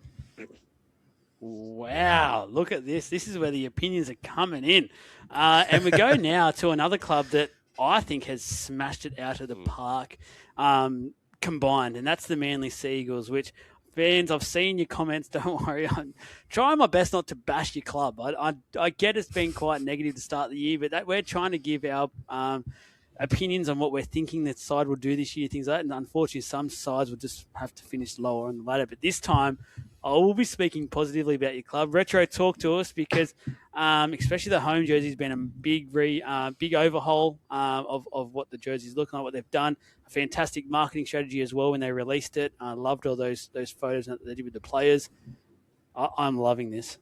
Wow, look at this. This is where the opinions are coming in. And we go now to another club that I think has smashed it out of the park combined, and that's the Manly Sea Eagles, which... Fans, I've seen your comments. Don't worry. I'm trying my best not to bash your club. I get it's been quite negative to start the year, but we're trying to give our opinions on what we're thinking that side will do this year, things like that. And unfortunately, some sides will just have to finish lower on the ladder. But this time, I will be speaking positively about your club. Retro, talk to us because especially the home jersey's been a big overhaul of what the jersey's looking like, what they've done. A fantastic marketing strategy as well when they released it. I loved all those photos that they did with the players. I'm loving this.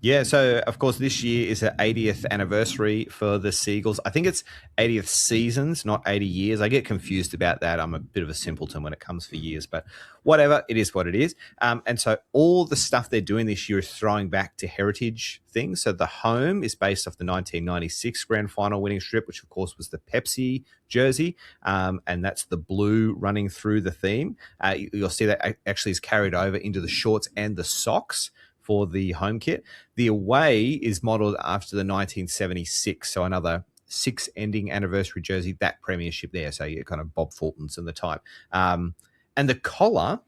Yeah, so of course this year is the 80th anniversary for the Seagulls. I think it's 80th seasons, not 80 years. I get confused about that. I'm a bit of a simpleton when it comes for years, but whatever, it is what it is. And so all the stuff they're doing this year is throwing back to heritage things. So the home is based off the 1996 grand final winning strip, which of course was the Pepsi jersey, and that's the blue running through the theme. You'll see that actually is carried over into the shorts and the socks for the home kit. The away is modelled after the 1976, so another 6 ending anniversary jersey, that premiership there. So you're kind of Bob Fulton's and the type. And the collar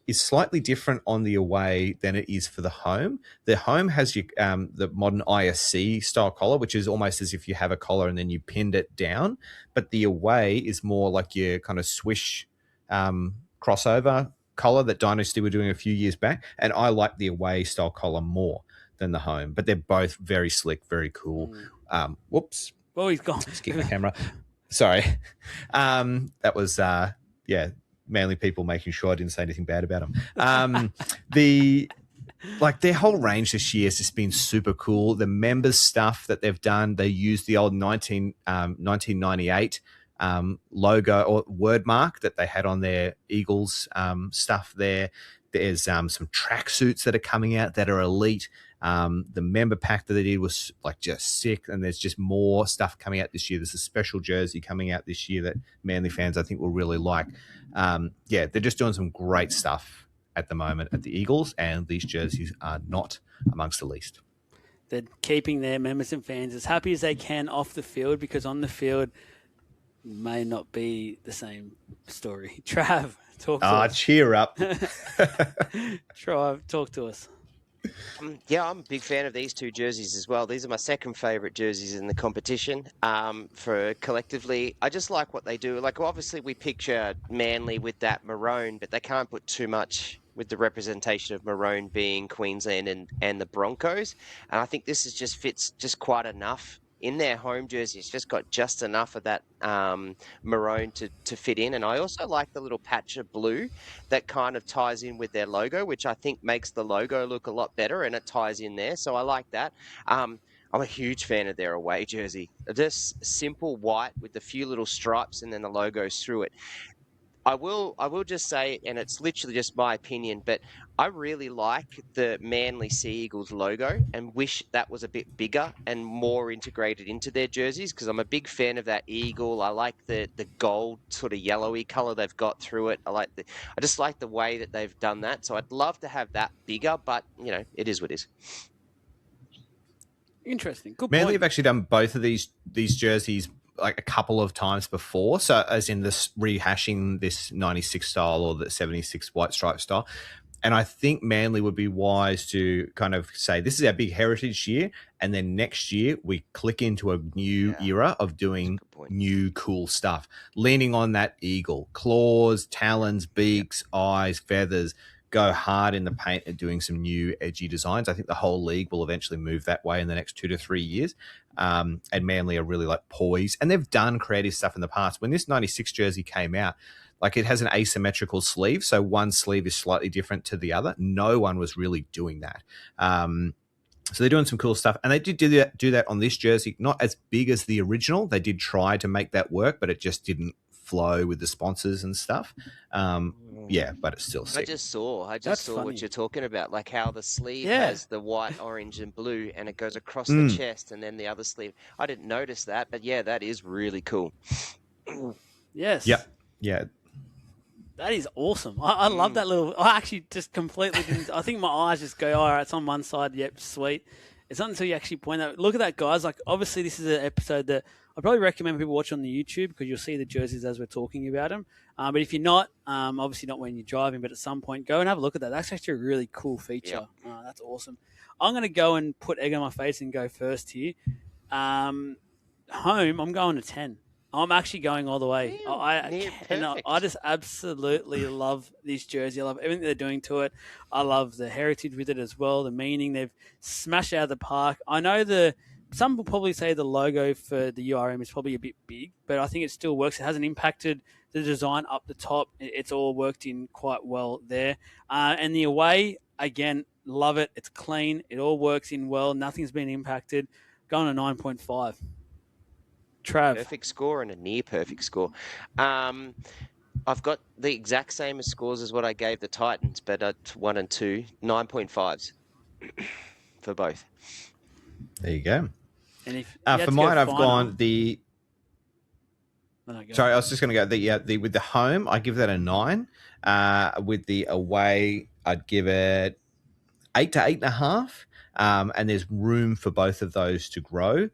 is slightly different on the away than it is for the home. The home has your, the modern ISC style collar, which is almost as if you have a collar and then you pinned it down. But the away is more like your kind of swish crossover collar that Dynasty were doing a few years back, and I like the away style collar more than the home, but they're both very slick, very cool. Whoops. Oh, he's gone. Let's get the camera. Sorry. That was, Manly people making sure I didn't say anything bad about them. Their whole range this year has just been super cool. The members stuff that they've done, they used the old 1998 logo or word mark that they had on their Eagles stuff there. There's some tracksuits that are coming out that are elite. The member pack that they did was like just sick, and there's just more stuff coming out this year. There's a special jersey coming out this year that Manly fans I think will really like. They're just doing some great stuff at the moment at the Eagles, and these jerseys are not amongst the least. They're keeping their members and fans as happy as they can off the field, because on the field may not be the same story. Trav, talk to us. Cheer up. Trav, talk to us. I'm a big fan of these two jerseys as well. These are my second favourite jerseys in the competition. For collectively, I just like what they do. Like, obviously, we picture Manly with that maroon, but they can't put too much with the representation of maroon being Queensland and the Broncos. And I think this just fits just quite enough in their home jersey. It's just got just enough of that maroon to fit in. And I also like the little patch of blue that kind of ties in with their logo, which I think makes the logo look a lot better, and it ties in there. So I like that. I'm a huge fan of their away jersey. Just simple white with a few little stripes and then the logos through it. I will just say, and it's literally just my opinion, but I really like the Manly Sea Eagles logo and wish that was a bit bigger and more integrated into their jerseys, because I'm a big fan of that eagle. I like the gold sort of yellowy colour they've got through it. I just like the way that they've done that. So I'd love to have that bigger, but it is what it is. Interesting. Good point. Manly have actually done both of these jerseys like a couple of times before. So as in this rehashing this 96 style or the 76 white stripe style. And I think Manly would be wise to kind of say, this is our big heritage year. And then next year we click into a new era of doing new cool stuff, leaning on that eagle, claws, talons, beaks, eyes, feathers, go hard in the paint and doing some new edgy designs. I think the whole league will eventually move that way in the next 2 to 3 years. And Manly are really like poised, and they've done creative stuff in the past. When this 96 jersey came out, like it has an asymmetrical sleeve. So one sleeve is slightly different to the other. No one was really doing that. So they're doing some cool stuff, and they did do that on this jersey, not as big as the original. They did try to make that work, but it just didn't flow with the sponsors and stuff. But it's still sick. I just saw funny. what you're talking about, like how the sleeve has the white, orange, and blue, and it goes across the chest, and then the other sleeve. I didn't notice that, but that is really cool. Yes. Yep. Yeah. That is awesome. I love that little. I actually just completely didn't. I think my eyes just go, all right, it's on one side. Yep, sweet. It's not until you actually point out. Look at that, guys. Like, obviously, this is an episode that I probably recommend people watch on the YouTube, because you'll see the jerseys as we're talking about them. But if you're not, obviously not when you're driving, but at some point, go and have a look at that. That's actually a really cool feature. Yep. That's awesome. I'm going to go and put egg on my face and go first here. Home, I'm going to 10. I'm actually going all the way. Perfect. I just absolutely love this jersey. I love everything they're doing to it. I love the heritage with it as well, the meaning. They've smashed it out of the park. I know some will probably say the logo for the URM is probably a bit big, but I think it still works. It hasn't impacted the design up the top. It's all worked in quite well there. And the away, again, love it. It's clean. It all works in well. Nothing's been impacted. Going to 9.5. Trav. Perfect score and a near perfect score. I've got the exact same scores as what I gave the Titans, but at 1 and 2, 9.5s for both. There you go. And if for mine, I've gone the. Sorry, I was just going to go with the home. I give that a 9. With the away, I'd give it 8 to 8.5. And there's room for both of those to grow.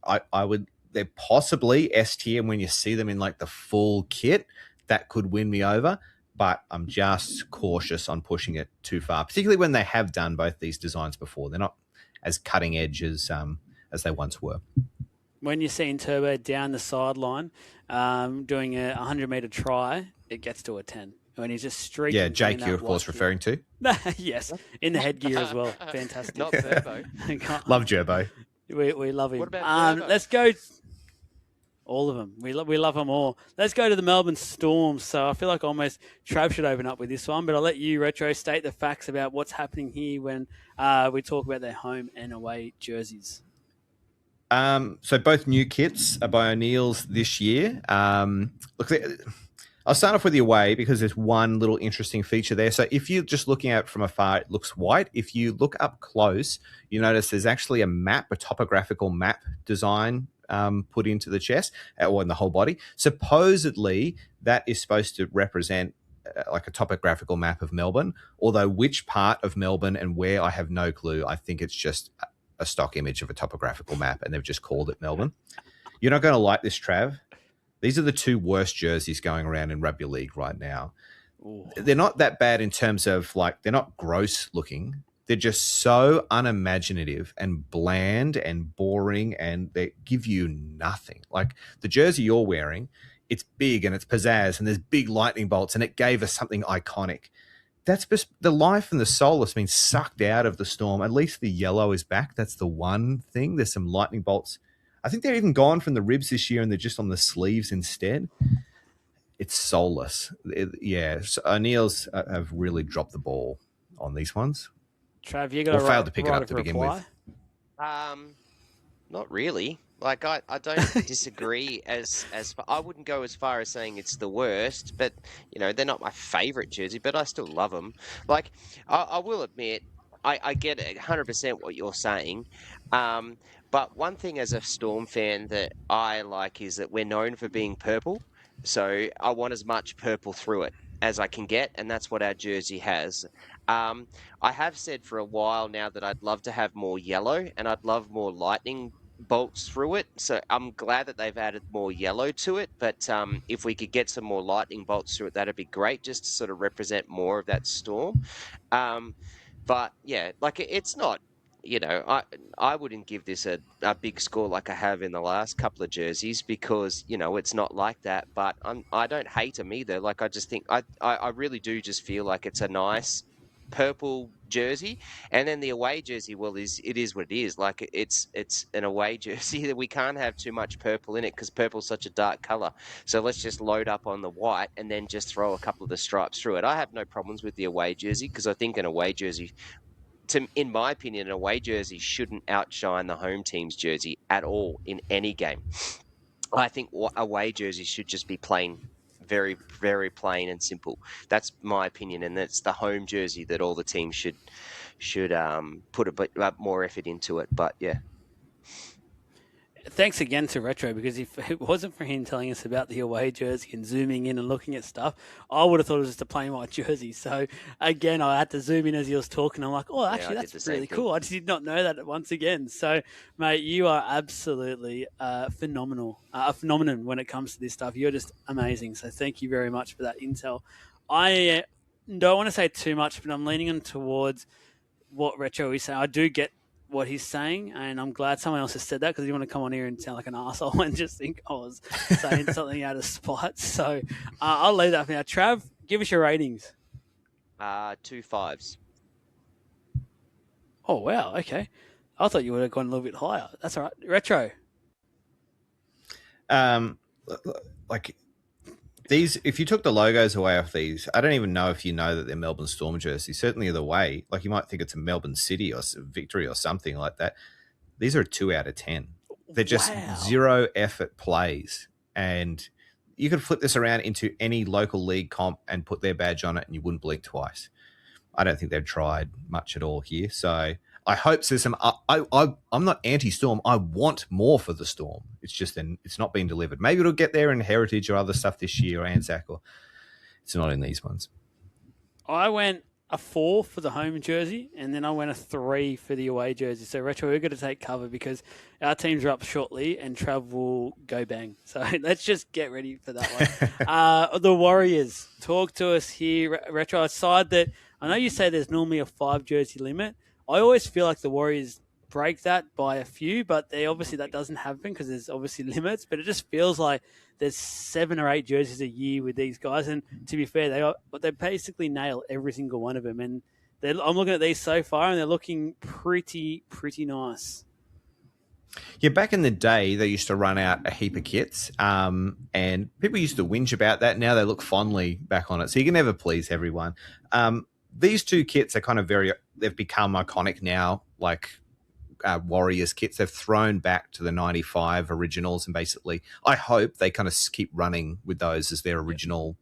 I would. They're possibly S tier when you see them in like the full kit. That could win me over, but I'm just cautious on pushing it too far, particularly when they have done both these designs before. They're not as cutting edge as they once were. When you're seeing Turbo down the sideline doing a 100-metre try, it gets to a 10. When he's just streaking. Yeah, Jake, you're of course referring to. Yes, in the headgear as well. Fantastic. Not Turbo. Love Gerbo. We love him. What about Turbo? Let's go. All of them. We love them all. Let's go to the Melbourne Storm. So I feel like almost Trav should open up with this one, but I'll let you, Retro, state the facts about what's happening here when we talk about their home and away jerseys. So both new kits are by O'Neill's this year. Look, I'll start off with the away because there's one little interesting feature there. So if you're just looking at it from afar, it looks white. If you look up close, you notice there's actually a topographical map design put into the chest or in the whole body. Supposedly, that is supposed to represent like a topographical map of Melbourne, although which part of Melbourne and where, I have no clue. I think it's just a stock image of a topographical map, and they've just called it Melbourne. You're not going to like this, Trav. These are the 2 worst jerseys going around in Rugby League right now. Ooh. They're not that bad in terms of, like, they're not gross looking. They're just so unimaginative and bland and boring, and they give you nothing. Like the jersey you're wearing, it's big and it's pizzazz and there's big lightning bolts and it gave us something iconic. That's just the life and the soul has been sucked out of the Storm. At least the yellow is back. That's the one thing. There's some lightning bolts. I think they're even gone from the ribs this year and they're just on the sleeves instead. It's soulless. So O'Neill's have really dropped the ball on these ones. Trav, you got failed to pick it up to begin with. Not really. Like I don't disagree as I wouldn't go as far as saying it's the worst, but they're not my favorite jersey, but I still love them. Like I will admit, I get 100% what you're saying. But one thing as a Storm fan that I like is that we're known for being purple. So I want as much purple through it as I can get, and that's what our jersey has. I have said for a while now that I'd love to have more yellow, and I'd love more lightning bolts through it. So I'm glad that they've added more yellow to it. But if we could get some more lightning bolts through it, that'd be great, just to sort of represent more of that Storm. But yeah, like it's not. I wouldn't give this a big score like I have in the last couple of jerseys because, it's not like that. But I don't hate them either. Like, I just think I really do just feel like it's a nice purple jersey. And then the away jersey, well, it is what it is. Like, it's an away jersey that we can't have too much purple in it because purple's such a dark color. So let's just load up on the white and then just throw a couple of the stripes through it. I have no problems with the away jersey because I think an away jersey, in my opinion, an away jersey shouldn't outshine the home team's jersey at all in any game. I think away jerseys should just be plain, very, very plain and simple. That's my opinion, and that's the home jersey that all the teams should put a bit more effort into it. But yeah. Thanks again to Retro, because if it wasn't for him telling us about the away jersey and zooming in and looking at stuff, I would have thought it was just a plain white jersey. So, again, I had to zoom in as he was talking. I'm like, oh, actually, that's really cool. I just did not know that once again. So, mate, you are absolutely phenomenal, a phenomenon when it comes to this stuff. You're just amazing. So, thank you very much for that intel. I don't want to say too much, but I'm leaning on towards what Retro is saying. I do get what he's saying, and I'm glad someone else has said that because you want to come on here and sound like an arsehole and just think I was saying something out of spite. So I'll leave that for now. Trav, give us your ratings. 2 5s. Oh, wow. Okay. I thought you would have gone a little bit higher. That's all right. Retro. Like these, if you took the logos away off these, I don't even know if you know that they're Melbourne Storm jerseys. Certainly the way, like you might think it's a Melbourne City or Victory or something like that. These are a 2 out of 10. They're just zero effort plays. And you could flip this around into any local league comp and put their badge on it and you wouldn't blink twice. I don't think they've tried much at all here. So I hope there's some. I'm not anti-Storm. I want more for the Storm. It's just it's not being delivered. Maybe it'll get there in Heritage or other stuff this year or Anzac, or it's not in these ones. I went a 4 for the home jersey, and then I went a 3 for the away jersey. So, Retro, we're going to take cover because our teams are up shortly and Trav will go bang. So, let's just get ready for that one. The Warriors, talk to us here. Retro, aside that, I know you say there's normally a 5 jersey limit. I always feel like the Warriors break that by a few, but obviously that doesn't happen because there's obviously limits, but it just feels like there's 7 or 8 jerseys a year with these guys. And to be fair, they basically nail every single one of them. And I'm looking at these so far and they're looking pretty nice. Yeah, back in the day, they used to run out a heap of kits, and people used to whinge about that. Now they look fondly back on it. So you can never please everyone. These 2 kits are kind of they've become iconic now, like Warriors kits. They've thrown back to the 95 originals, and basically I hope they kind of keep running with those as their original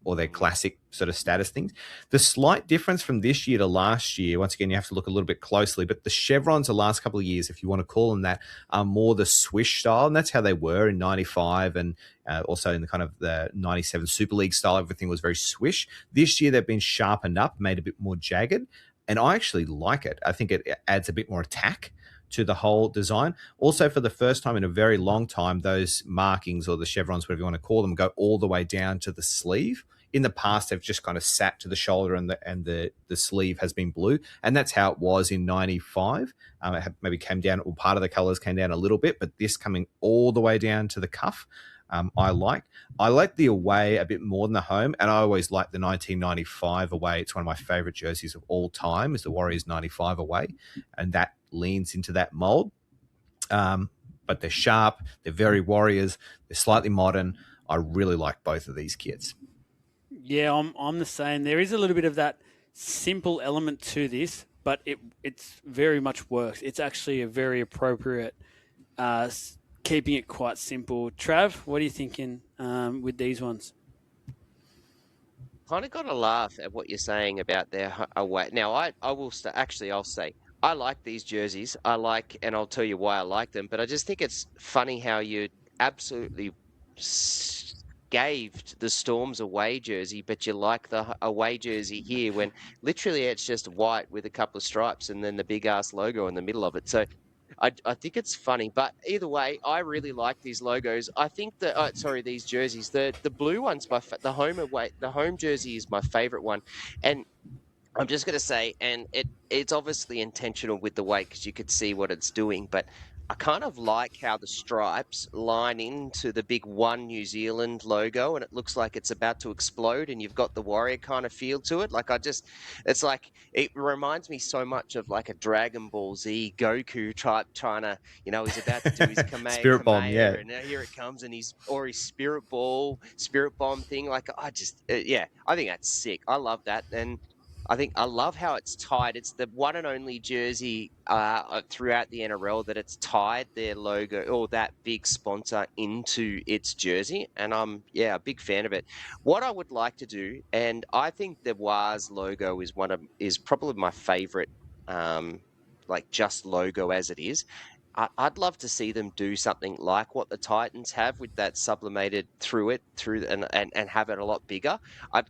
or their classic sort of status things. The slight difference from this year to last year, once again, you have to look a little bit closely, but the chevrons the last couple of years, if you want to call them that, are more the swish style, and that's how they were in 95 and also in the kind of the 97 Super League style. Everything was very swish. This year they've been sharpened up, made a bit more jagged, and I actually like it. I think it adds a bit more attack to the whole design. Also, for the first time in a very long time, those markings or the chevrons, whatever you want to call them, go all the way down to the sleeve. In the past, they've just kind of sat to the shoulder and the sleeve has been blue. And that's how it was in 95. It maybe came down, or part of the colors came down a little bit, but this coming all the way down to the cuff, I like the away a bit more than the home. And I always like the 1995 away. It's one of my favorite jerseys of all time, is the Warriors 95 away. And that leans into that mold. But they're sharp. They're very Warriors. They're slightly modern. I really like both of these kits. Yeah, I'm the same. There is a little bit of that simple element to this, but it's very much works. It's actually a very appropriate, keeping it quite simple. Trav, what are you thinking with these ones? Kind of got to laugh at what you're saying about their away. Now, I will actually, I'll say, I like these jerseys. And I'll tell you why I like them, but I just think it's funny how you absolutely scathed the Storm's away jersey, but you like the away jersey here when literally it's just white with a couple of stripes and then the big ass logo in the middle of it. So I think it's funny, but either way, I really like these logos. I think that these jerseys. The blue one's the home jersey is my favorite one, and I'm just going to say, and it's obviously intentional with the weight because you could see what it's doing, but I kind of like how the stripes line into the big One New Zealand logo, and it looks like it's about to explode, and you've got the Warrior kind of feel to it. It's like, it reminds me so much of like a Dragon Ball Z Goku type trying to, he's about to do his Kamehameha, Spirit Bomb, yeah. And now here it comes, and he's Spirit Bomb thing. Like, I think that's sick. I love that, and I love how it's tied. It's the one and only jersey throughout the NRL that it's tied their logo or that big sponsor into its jersey. And I'm, a big fan of it. What I would like to do, and I think the Wars logo is probably my favorite, just logo as it is. I'd love to see them do something like what the Titans have with that sublimated and have it a lot bigger.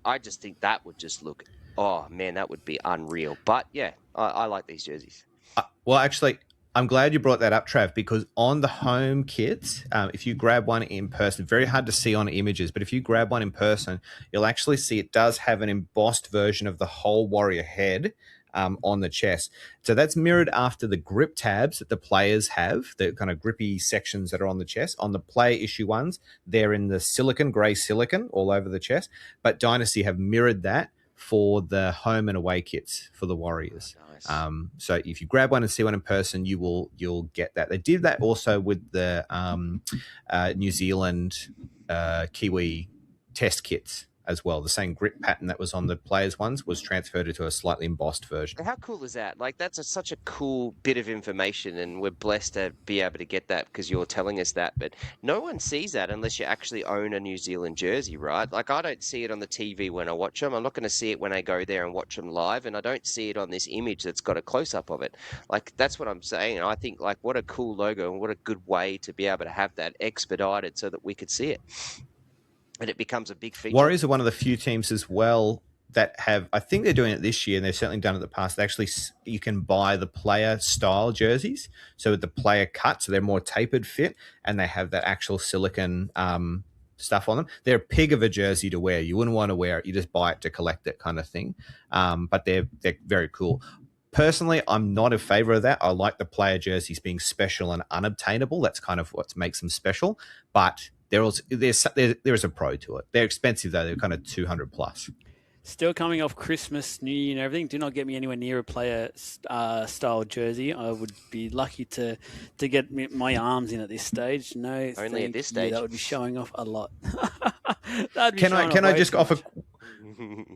I just think that would just look, oh man, that would be unreal. But yeah, I like these jerseys. Well, actually, I'm glad you brought that up, Trav, because on the home kits, if you grab one in person, very hard to see on images, but if you grab one in person, you'll actually see it does have an embossed version of the whole Warrior head on the chest. So that's mirrored after the grip tabs that the players have, the kind of grippy sections that are on the chest. On the player issue ones, they're in the grey silicon all over the chest. But Dynasty have mirrored that for the home and away kits for the Warriors. Nice. So if you grab one and see one in person, you'll get that. They did that also with the New Zealand Kiwi test kits as well. The same grip pattern that was on the players' ones was transferred into a slightly embossed version. How cool is that? Like, that's such a cool bit of information, and we're blessed to be able to get that because you're telling us that. But no one sees that unless you actually own a New Zealand jersey, right? Like, I don't see it on the TV when I watch them. I'm not going to see it when I go there and watch them live, and I don't see it on this image that's got a close-up of it. Like, that's what I'm saying. And I think, like, what a cool logo and what a good way to be able to have that expedited so that we could see it. And it becomes a big feature. Warriors are one of the few teams as well that have, I think they're doing it this year, and they've certainly done it in the past. Actually, you can buy the player style jerseys, so with the player cut, so they're more tapered fit, and they have that actual silicon stuff on them. They're a pig of a jersey to wear. You wouldn't want to wear it. You just buy it to collect it, kind of thing. But they're very cool. Personally, I'm not in favor of that. I like the player jerseys being special and unobtainable. That's kind of what makes them special. But there is a pro to it. They're expensive though. They're kind of 200 plus. Still coming off Christmas, New Year and everything. Do not get me anywhere near a player style jersey. I would be lucky to get my arms in at this stage. No, only at this stage. That would be showing off a lot. Can I just offer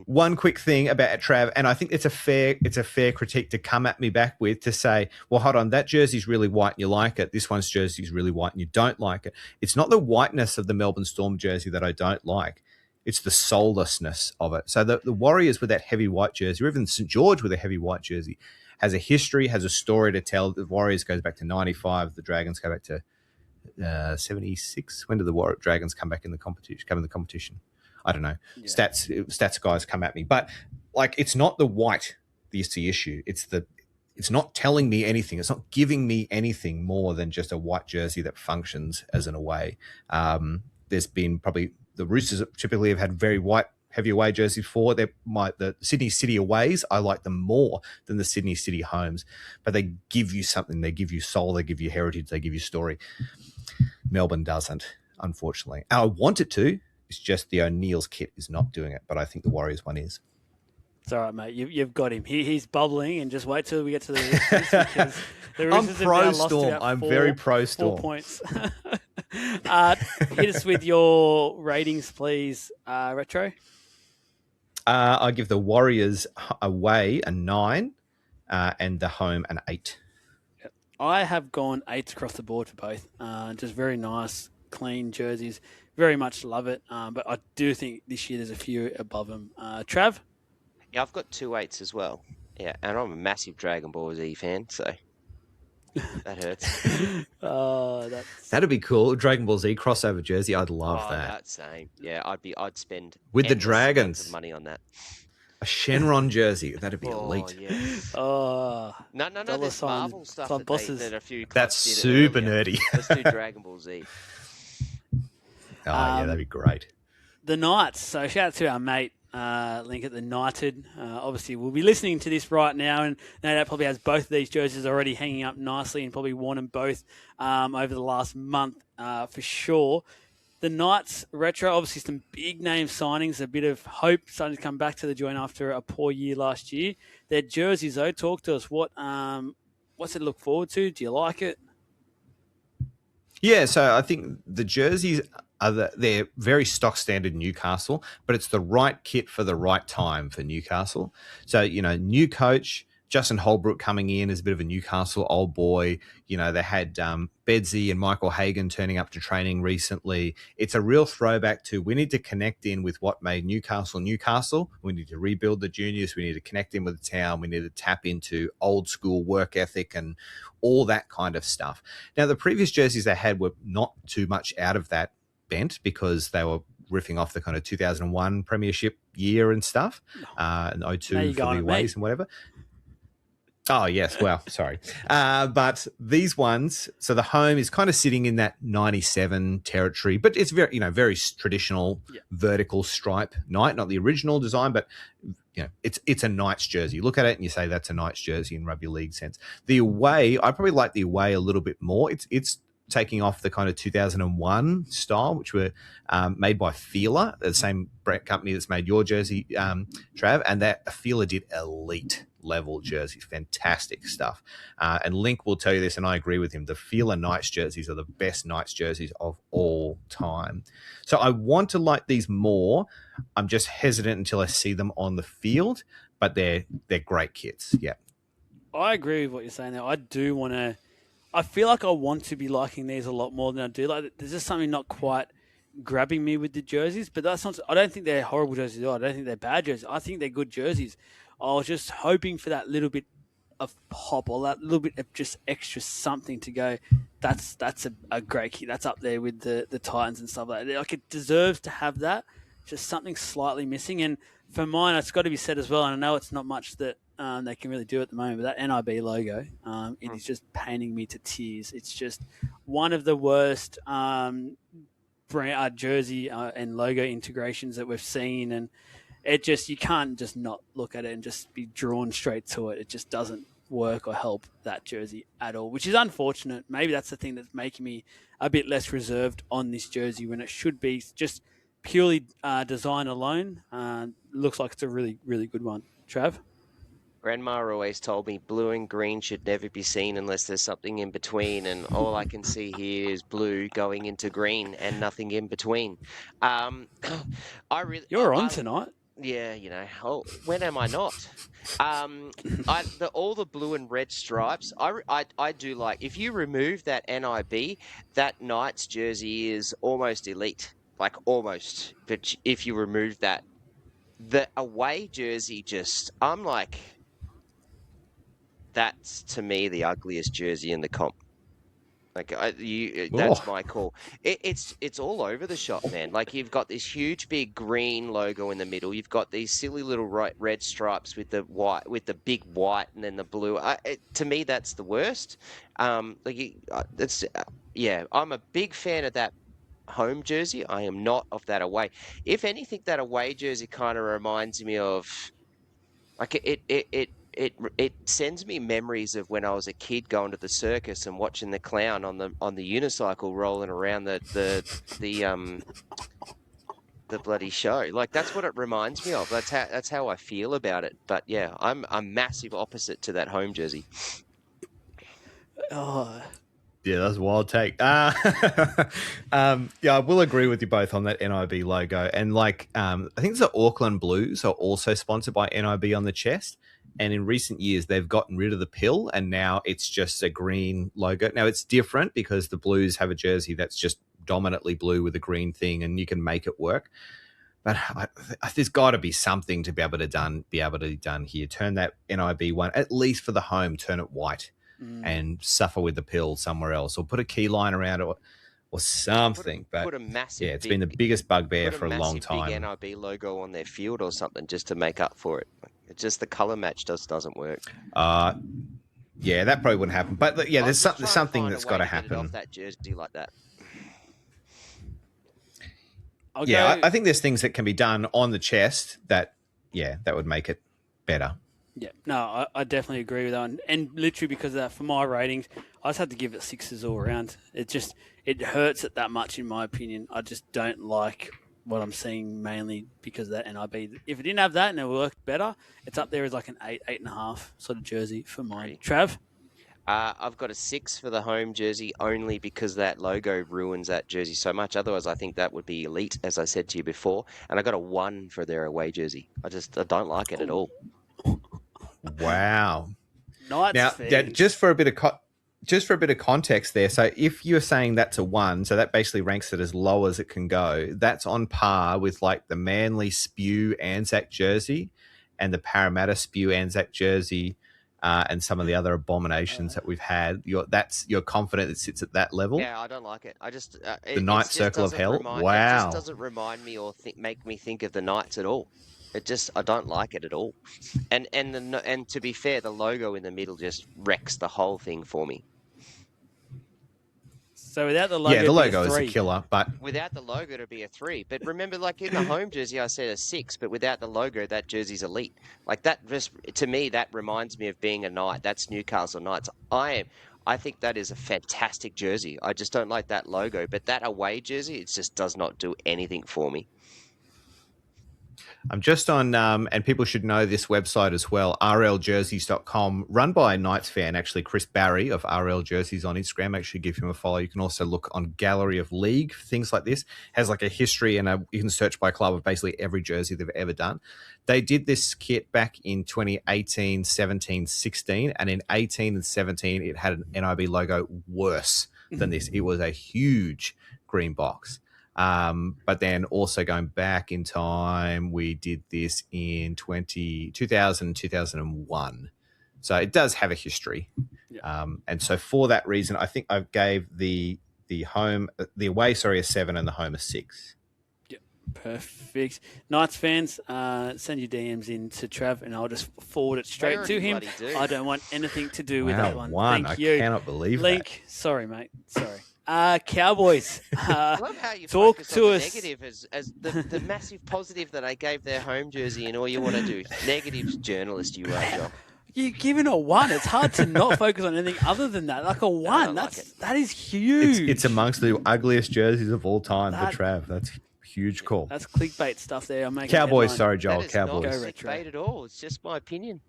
one quick thing about Trav? And I think it's a fair critique to come at me back with, to say, well, hold on, that jersey's really white and you like it. This one's jersey's really white and you don't like it. It's not the whiteness of the Melbourne Storm jersey that I don't like. It's the soullessness of it. So the Warriors with that heavy white jersey, or even St. George with a heavy white jersey, has a history, has a story to tell. The Warriors goes back to 95. The Dragons go back to 76. When did the Dragons come in the competition? I don't know. Yeah. Stats guys come at me. But like, it's not the white that's the issue. It's not telling me anything. It's not giving me anything more than just a white jersey that functions as an away. There's been probably, the Roosters typically have had very white, heavy away jerseys before. The Sydney City aways, I like them more than the Sydney City homes. But they give you something. They give you soul. They give you heritage. They give you story. Melbourne doesn't, unfortunately. I want it to. It's just the O'Neill's kit is not doing it, but I think the Warriors one is. It's all right, mate. You've got him. He's bubbling, and just wait till we get to the Roosters, because the Roosters I'm pro Storm. I'm very pro Storm. 4 points. Hit us with your ratings, please, Retro. I give the Warriors away a 9 and the home an 8. I have gone 8s across the board for both. Just very nice, clean jerseys. Very much love it. But I do think this year there's a few above them. Trav? Yeah, I've got 2 8s as well. Yeah, and I'm a massive Dragon Ball Z fan, so that hurts. That'd be cool. Dragon Ball Z crossover jersey. I'd love that. That's same. Yeah, I'd spend with the Dragons money on that. A Shenron jersey. That'd be elite. Yes. No. There's Marvel stuff that a few. That's super nerdy. Let's do Dragon Ball Z. Yeah, that'd be great. The Knights. So shout out to our mate Link at the Knighted. Obviously, we'll be listening to this right now, and that probably has both of these jerseys already hanging up nicely, and probably worn them both over the last month for sure. The Knights Retro, obviously some big name signings, a bit of hope starting to come back to the joint after a poor year last year. Their jerseys, though, talk to us. What's it look forward to? Do you like it? Yeah, so I think the jerseys they're very stock standard Newcastle, but it's the right kit for the right time for Newcastle. So, new coach, Justin Holbrook coming in as a bit of a Newcastle old boy. They had Bedsy and Michael Hagan turning up to training recently. It's a real throwback to, we need to connect in with what made Newcastle Newcastle. We need to rebuild the juniors. We need to connect in with the town. We need to tap into old school work ethic and all that kind of stuff. Now, the previous jerseys they had were not too much out of that bent, because they were riffing off the kind of 2001 premiership year and stuff, and 02 for the aways and whatever. Oh, yes. Well, sorry. But these ones, so the home is kind of sitting in that 97 territory, but it's very traditional vertical stripe Knight, not the original design, but it's a Knights jersey. You look at it and you say that's a Knights jersey in rugby league sense. The away, I probably like the away a little bit more. It's taking off the kind of 2001 style, which were made by Feeler, the same brand company that's made your jersey, Trav, and that Feeler did elite level jerseys, fantastic stuff. And Link will tell you this, and I agree with him. The Feeler Knights jerseys are the best Knights jerseys of all time. So I want to like these more. I'm just hesitant until I see them on the field, but they're great kits. Yeah, I agree with what you're saying there. I do want to. I feel like I want to be liking these a lot more than I do. Like, there's just something not quite grabbing me with the jerseys, but that's not. I don't think they're horrible jerseys. I don't think they're bad jerseys. I think they're good jerseys. I was just hoping for that little bit of pop or that little bit of just extra something to go. That's a great kit. That's up there with the Titans and stuff like that. Like, it deserves to have that. Just something slightly missing. And for mine, it's got to be said as well. And I know it's not much that they can really do at the moment, but that NIB logo, it is just painting me to tears. It's just one of the worst jersey and logo integrations that we've seen, and it just, you can't just not look at it and just be drawn straight to it. It just doesn't work or help that jersey at all, which is unfortunate. Maybe that's the thing that's making me a bit less reserved on this jersey when it should be just purely design alone. Looks like it's a really, really good one. Trav? Grandma always told me blue and green should never be seen unless there's something in between, and all I can see here is blue going into green and nothing in between. You're on tonight. Yeah, when am I not? All the blue and red stripes, I do like. If you remove that NIB, that Knights jersey is almost elite, like almost. But if you remove that, the away jersey, I'm like, that's to me the ugliest jersey in the comp. Like, that's my call. It's all over the shop, man. Like, you've got this huge big green logo in the middle. You've got these silly little red stripes with the white, with the big white, and then the blue. To me, that's the worst. I'm a big fan of that home jersey. I am not of that away. If anything, that away jersey kind of reminds me of, like, it sends me memories of when I was a kid going to the circus and watching the clown on the unicycle rolling around the bloody show. Like, that's what it reminds me of. That's how I feel about it. But yeah, I'm a massive opposite to that home jersey. Oh. Yeah, that's a wild take. Yeah, I will agree with you both on that NIB logo. And like, I think the Auckland Blues are also sponsored by NIB on the chest. And in recent years, they've gotten rid of the pill, and now it's just a green logo. Now, it's different because the Blues have a jersey that's just dominantly blue with a green thing, and you can make it work. But there's got to be something to be able to be done here. Turn that NIB one, at least for the home, turn it white and suffer with the pill somewhere else, or put a key line around it or something. Put a massive, it's been the biggest bugbear for a long time. Big NIB logo on their field or something just to make up for it. It's just the color match doesn't work. Yeah, that probably wouldn't happen. But yeah, there's something that's got to happen. Off that jersey like that. I think there's things that can be done on the chest that would make it better. Yeah, no, I definitely agree with that one. And literally because of that, for my ratings, I just had to give it 6s all around. It hurts it that much, in my opinion. I just don't like what I'm seeing, mainly because of that NIB. If it didn't have that and it worked better, it's up there as like an 8.5 sort of jersey for mine. Trav? I've got a 6 for the home jersey only because that logo ruins that jersey so much. Otherwise, I think that would be elite, as I said to you before. And I got a 1 for their away jersey. I don't like it at all. Wow. Now, just for a bit of context there, so if you're saying that's a 1, so that basically ranks it as low as it can go. That's on par with like the Manly Spew Anzac jersey and the Parramatta Spew Anzac jersey and some of the other abominations that we've had. You're confident it sits at that level? Yeah, I don't like it. I just the Ninth Circle of Hell. Wow, it just doesn't remind me or make me think of the Knights at all. I don't like it at all. And to be fair, the logo in the middle just wrecks the whole thing for me. So without the logo, Yeah, the it'd be logo a is a 3. killer, but Without the logo, it'd be a 3. But remember, like in the home jersey, I said a 6. But without the logo, that jersey's elite. Like that, just to me, that reminds me of being a Knight. That's Newcastle Knights. I think that is a fantastic jersey. I just don't like that logo. But that away jersey, it just does not do anything for me. I'm just on, and people should know this website as well, rljerseys.com, run by a Knights fan, actually, Chris Barry of RL Jerseys on Instagram. Make sure you give him a follow. You can also look on Gallery of League, things like this. Has like a history, and you can search by club of basically every jersey they've ever done. They did this kit back in 2018, 17, 16, and in 18 and 17, it had an NIB logo worse than this. It was a huge green box. But then also going back in time, we did this in 2000, 2001. So it does have a history. Yeah. And so for that reason, I think I gave the away, a 7 and the home a 6. Yeah, perfect. Knights fans, send your DMs in to Trav, and I'll just forward it straight to him. Do. I don't want anything to do with Wow, that one. one. Thank I you. cannot believe Link, sorry, mate. Sorry. Cowboys. I love how you talk focus to on the us. negative as the massive positive that I gave their home jersey, and all you want to do. Negative journalist you are, Joel. You're giving a 1. It's hard to not focus on anything other than that. Like a 1. That is huge. It's amongst the ugliest jerseys of all time That- for Trav. That's a huge call. That's clickbait stuff there. I'm making Cowboys, headline. sorry, Joel. That is Cowboys. not Go retro. clickbait at all. It's just my opinion.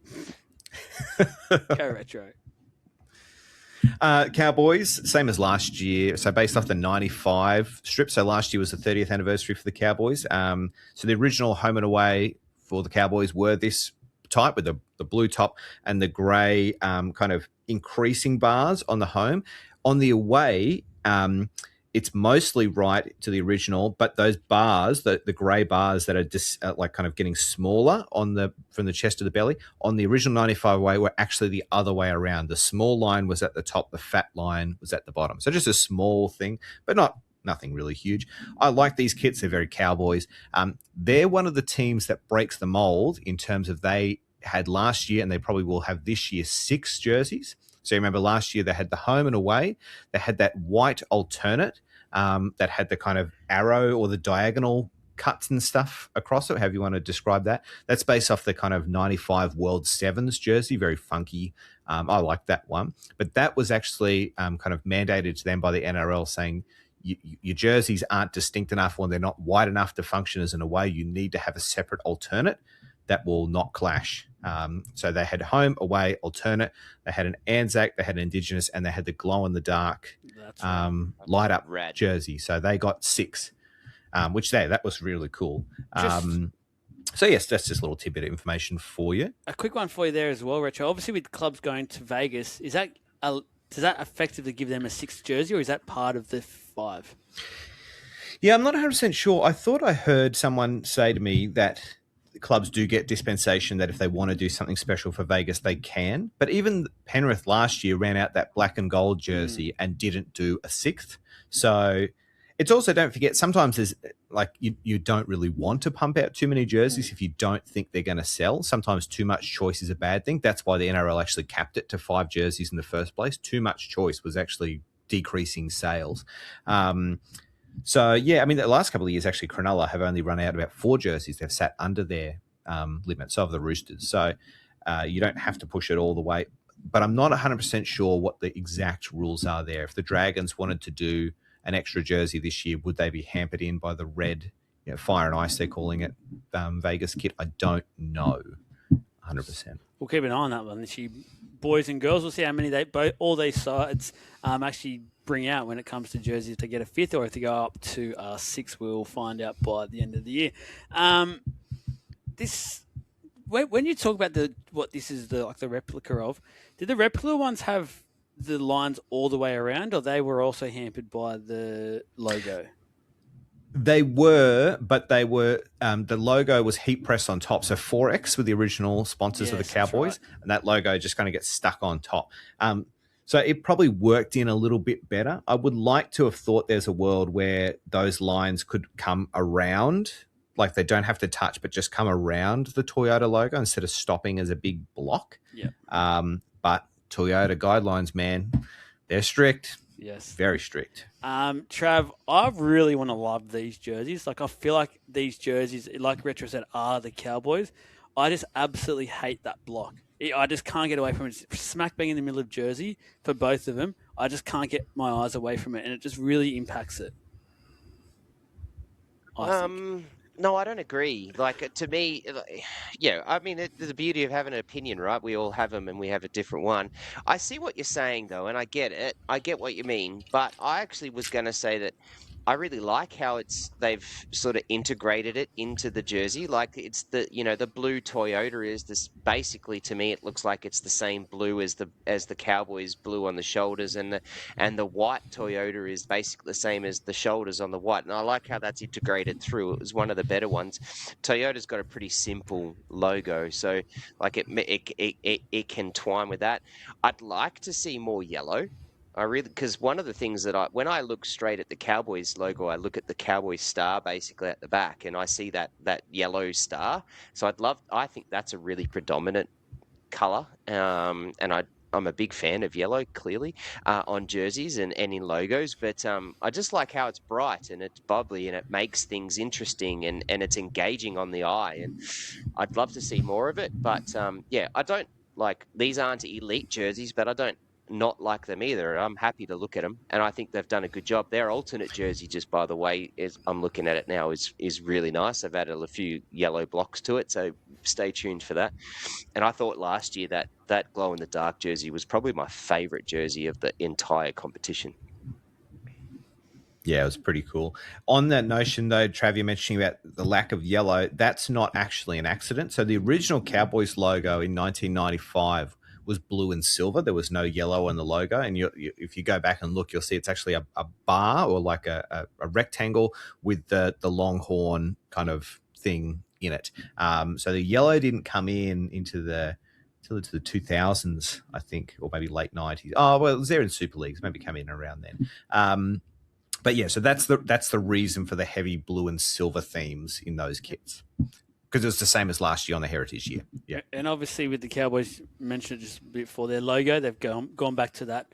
Go retro. Cowboys, same as last year. So based off the 95 strip. So last year was the 30th anniversary for the Cowboys. So the original home and away for the Cowboys were this type with the blue top and the grey kind of increasing bars on the home. On the away, it's mostly right to the original, but those bars, the grey bars that are just like kind of getting smaller from the chest to the belly, on the original 95 away were actually the other way around. The small line was at the top, the fat line was at the bottom. So just a small thing, but nothing really huge. I like these kits. They're very Cowboys. They're one of the teams that breaks the mold in terms of they had last year, and they probably will have this year, 6 jerseys. So you remember last year they had the home and away. They had that white alternate that had the kind of arrow or the diagonal cuts and stuff across it, however you want to describe that. That's based off the kind of 95 World Sevens jersey, very funky. I like that one. But that was actually kind of mandated to them by the NRL saying, your jerseys aren't distinct enough or they're not wide enough to function as an away. You need to have a separate alternate that will not clash. So they had home, away, alternate. They had an Anzac, they had an Indigenous, and they had the glow-in-the-dark light-up jersey. So they got 6, which that was really cool. So, yes, that's just a little tidbit of information for you. A quick one for you there as well, Retro. Obviously, with clubs going to Vegas, does that effectively give them a 6th jersey, or is that part of the 5? Yeah, I'm not 100% sure. I thought I heard someone say to me that clubs do get dispensation that if they want to do something special for Vegas, they can. But even Penrith last year ran out that black and gold jersey and didn't do a 6th. So it's also, don't forget, sometimes there's like you don't really want to pump out too many jerseys if you don't think they're going to sell. Sometimes too much choice is a bad thing. That's why the NRL actually capped it to 5 jerseys in the first place. Too much choice was actually decreasing sales. So, yeah, I mean, the last couple of years, actually, Cronulla have only run out about 4 jerseys. They've sat under their limit. So have the Roosters. So you don't have to push it all the way. But I'm not 100% sure what the exact rules are there. If the Dragons wanted to do an extra jersey this year, would they be hampered in by the red, fire and ice, they're calling it, Vegas kit? I don't know 100%. We'll keep an eye on that one. Boys and girls, we'll see how many all these sides actually bring out when it comes to jerseys to get a 5th, or if they go up to 6, we'll find out by the end of the year. When you talk about what this is the replica of, did the replica ones have the lines all the way around, or they were also hampered by the logo? They were, but they were. The logo was heap pressed on top. So 4X were the original sponsors of the Cowboys, and that logo just kind of gets stuck on top. So it probably worked in a little bit better. I would like to have thought there's a world where those lines could come around, like they don't have to touch, but just come around the Toyota logo instead of stopping as a big block. Yeah. But Toyota guidelines, man, they're strict. Yes. Very strict. Trav, I really want to love these jerseys. Like, I feel like these jerseys, like Retro said, are the Cowboys. I just absolutely hate that block. I just can't get away from it. It's smack bang in the middle of jersey for both of them. I just can't get my eyes away from it, and it just really impacts it. I think. No, I don't agree. Like, to me, yeah, I mean, the beauty of having an opinion, right? We all have them and we have a different one. I see what you're saying, though, and I get it. I get what you mean. But I actually was going to say that I really like how they've sort of integrated it into the jersey. Like, it's the blue Toyota is this, basically, to me, it looks like it's the same blue as the Cowboys blue on the shoulders, and the white Toyota is basically the same as the shoulders on the white. And I like how that's integrated through. It was one of the better ones. Toyota's got a pretty simple logo, so like it can twine with that. I'd like to see more yellow. Because one of the things when I look straight at the Cowboys logo, I look at the Cowboys star basically at the back, and I see that yellow star. So I think that's a really predominant color, and I'm a big fan of yellow, clearly, on jerseys and in logos. But I just like how it's bright and it's bubbly and it makes things interesting and it's engaging on the eye. And I'd love to see more of it. But yeah, I don't like, these aren't elite jerseys, but I don't not like them either. I'm happy to look at them, and I think they've done a good job. Their alternate jersey, just by the way, is I'm looking at it now, is really nice. They've added a few yellow blocks to it, so stay tuned for that. And I thought last year that glow in the dark jersey was probably my favourite jersey of the entire competition. Yeah, it was pretty cool. On that notion, though, Trav, you're mentioning about the lack of yellow. That's not actually an accident. So the original Cowboys logo in 1995 was blue and silver. There was no yellow on the logo. And if you go back and look, you'll see it's actually a bar or like a rectangle with the longhorn kind of thing in it. So the yellow didn't come into the 2000s, I think, or maybe late 90s. Oh, well, it was there in Super Leagues. Maybe come in around then. But yeah, so that's the reason for the heavy blue and silver themes in those kits, because it was the same as last year on the Heritage Year. Yeah, and obviously with the Cowboys, mentioned just before their logo, they've gone back to that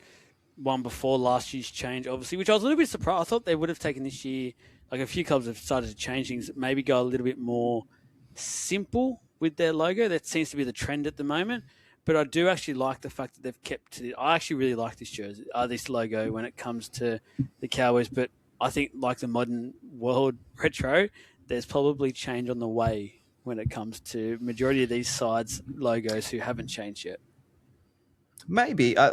one before last year's change, obviously, which I was a little bit surprised. I thought they would have taken this year. Like, a few clubs have started to change things, maybe go a little bit more simple with their logo. That seems to be the trend at the moment. But I do actually like the fact that they've kept to it. I actually really like this jersey, this logo when it comes to the Cowboys. But I think, like the modern world retro, there's probably change on the way when it comes to majority of these sides logos who haven't changed yet. Maybe. I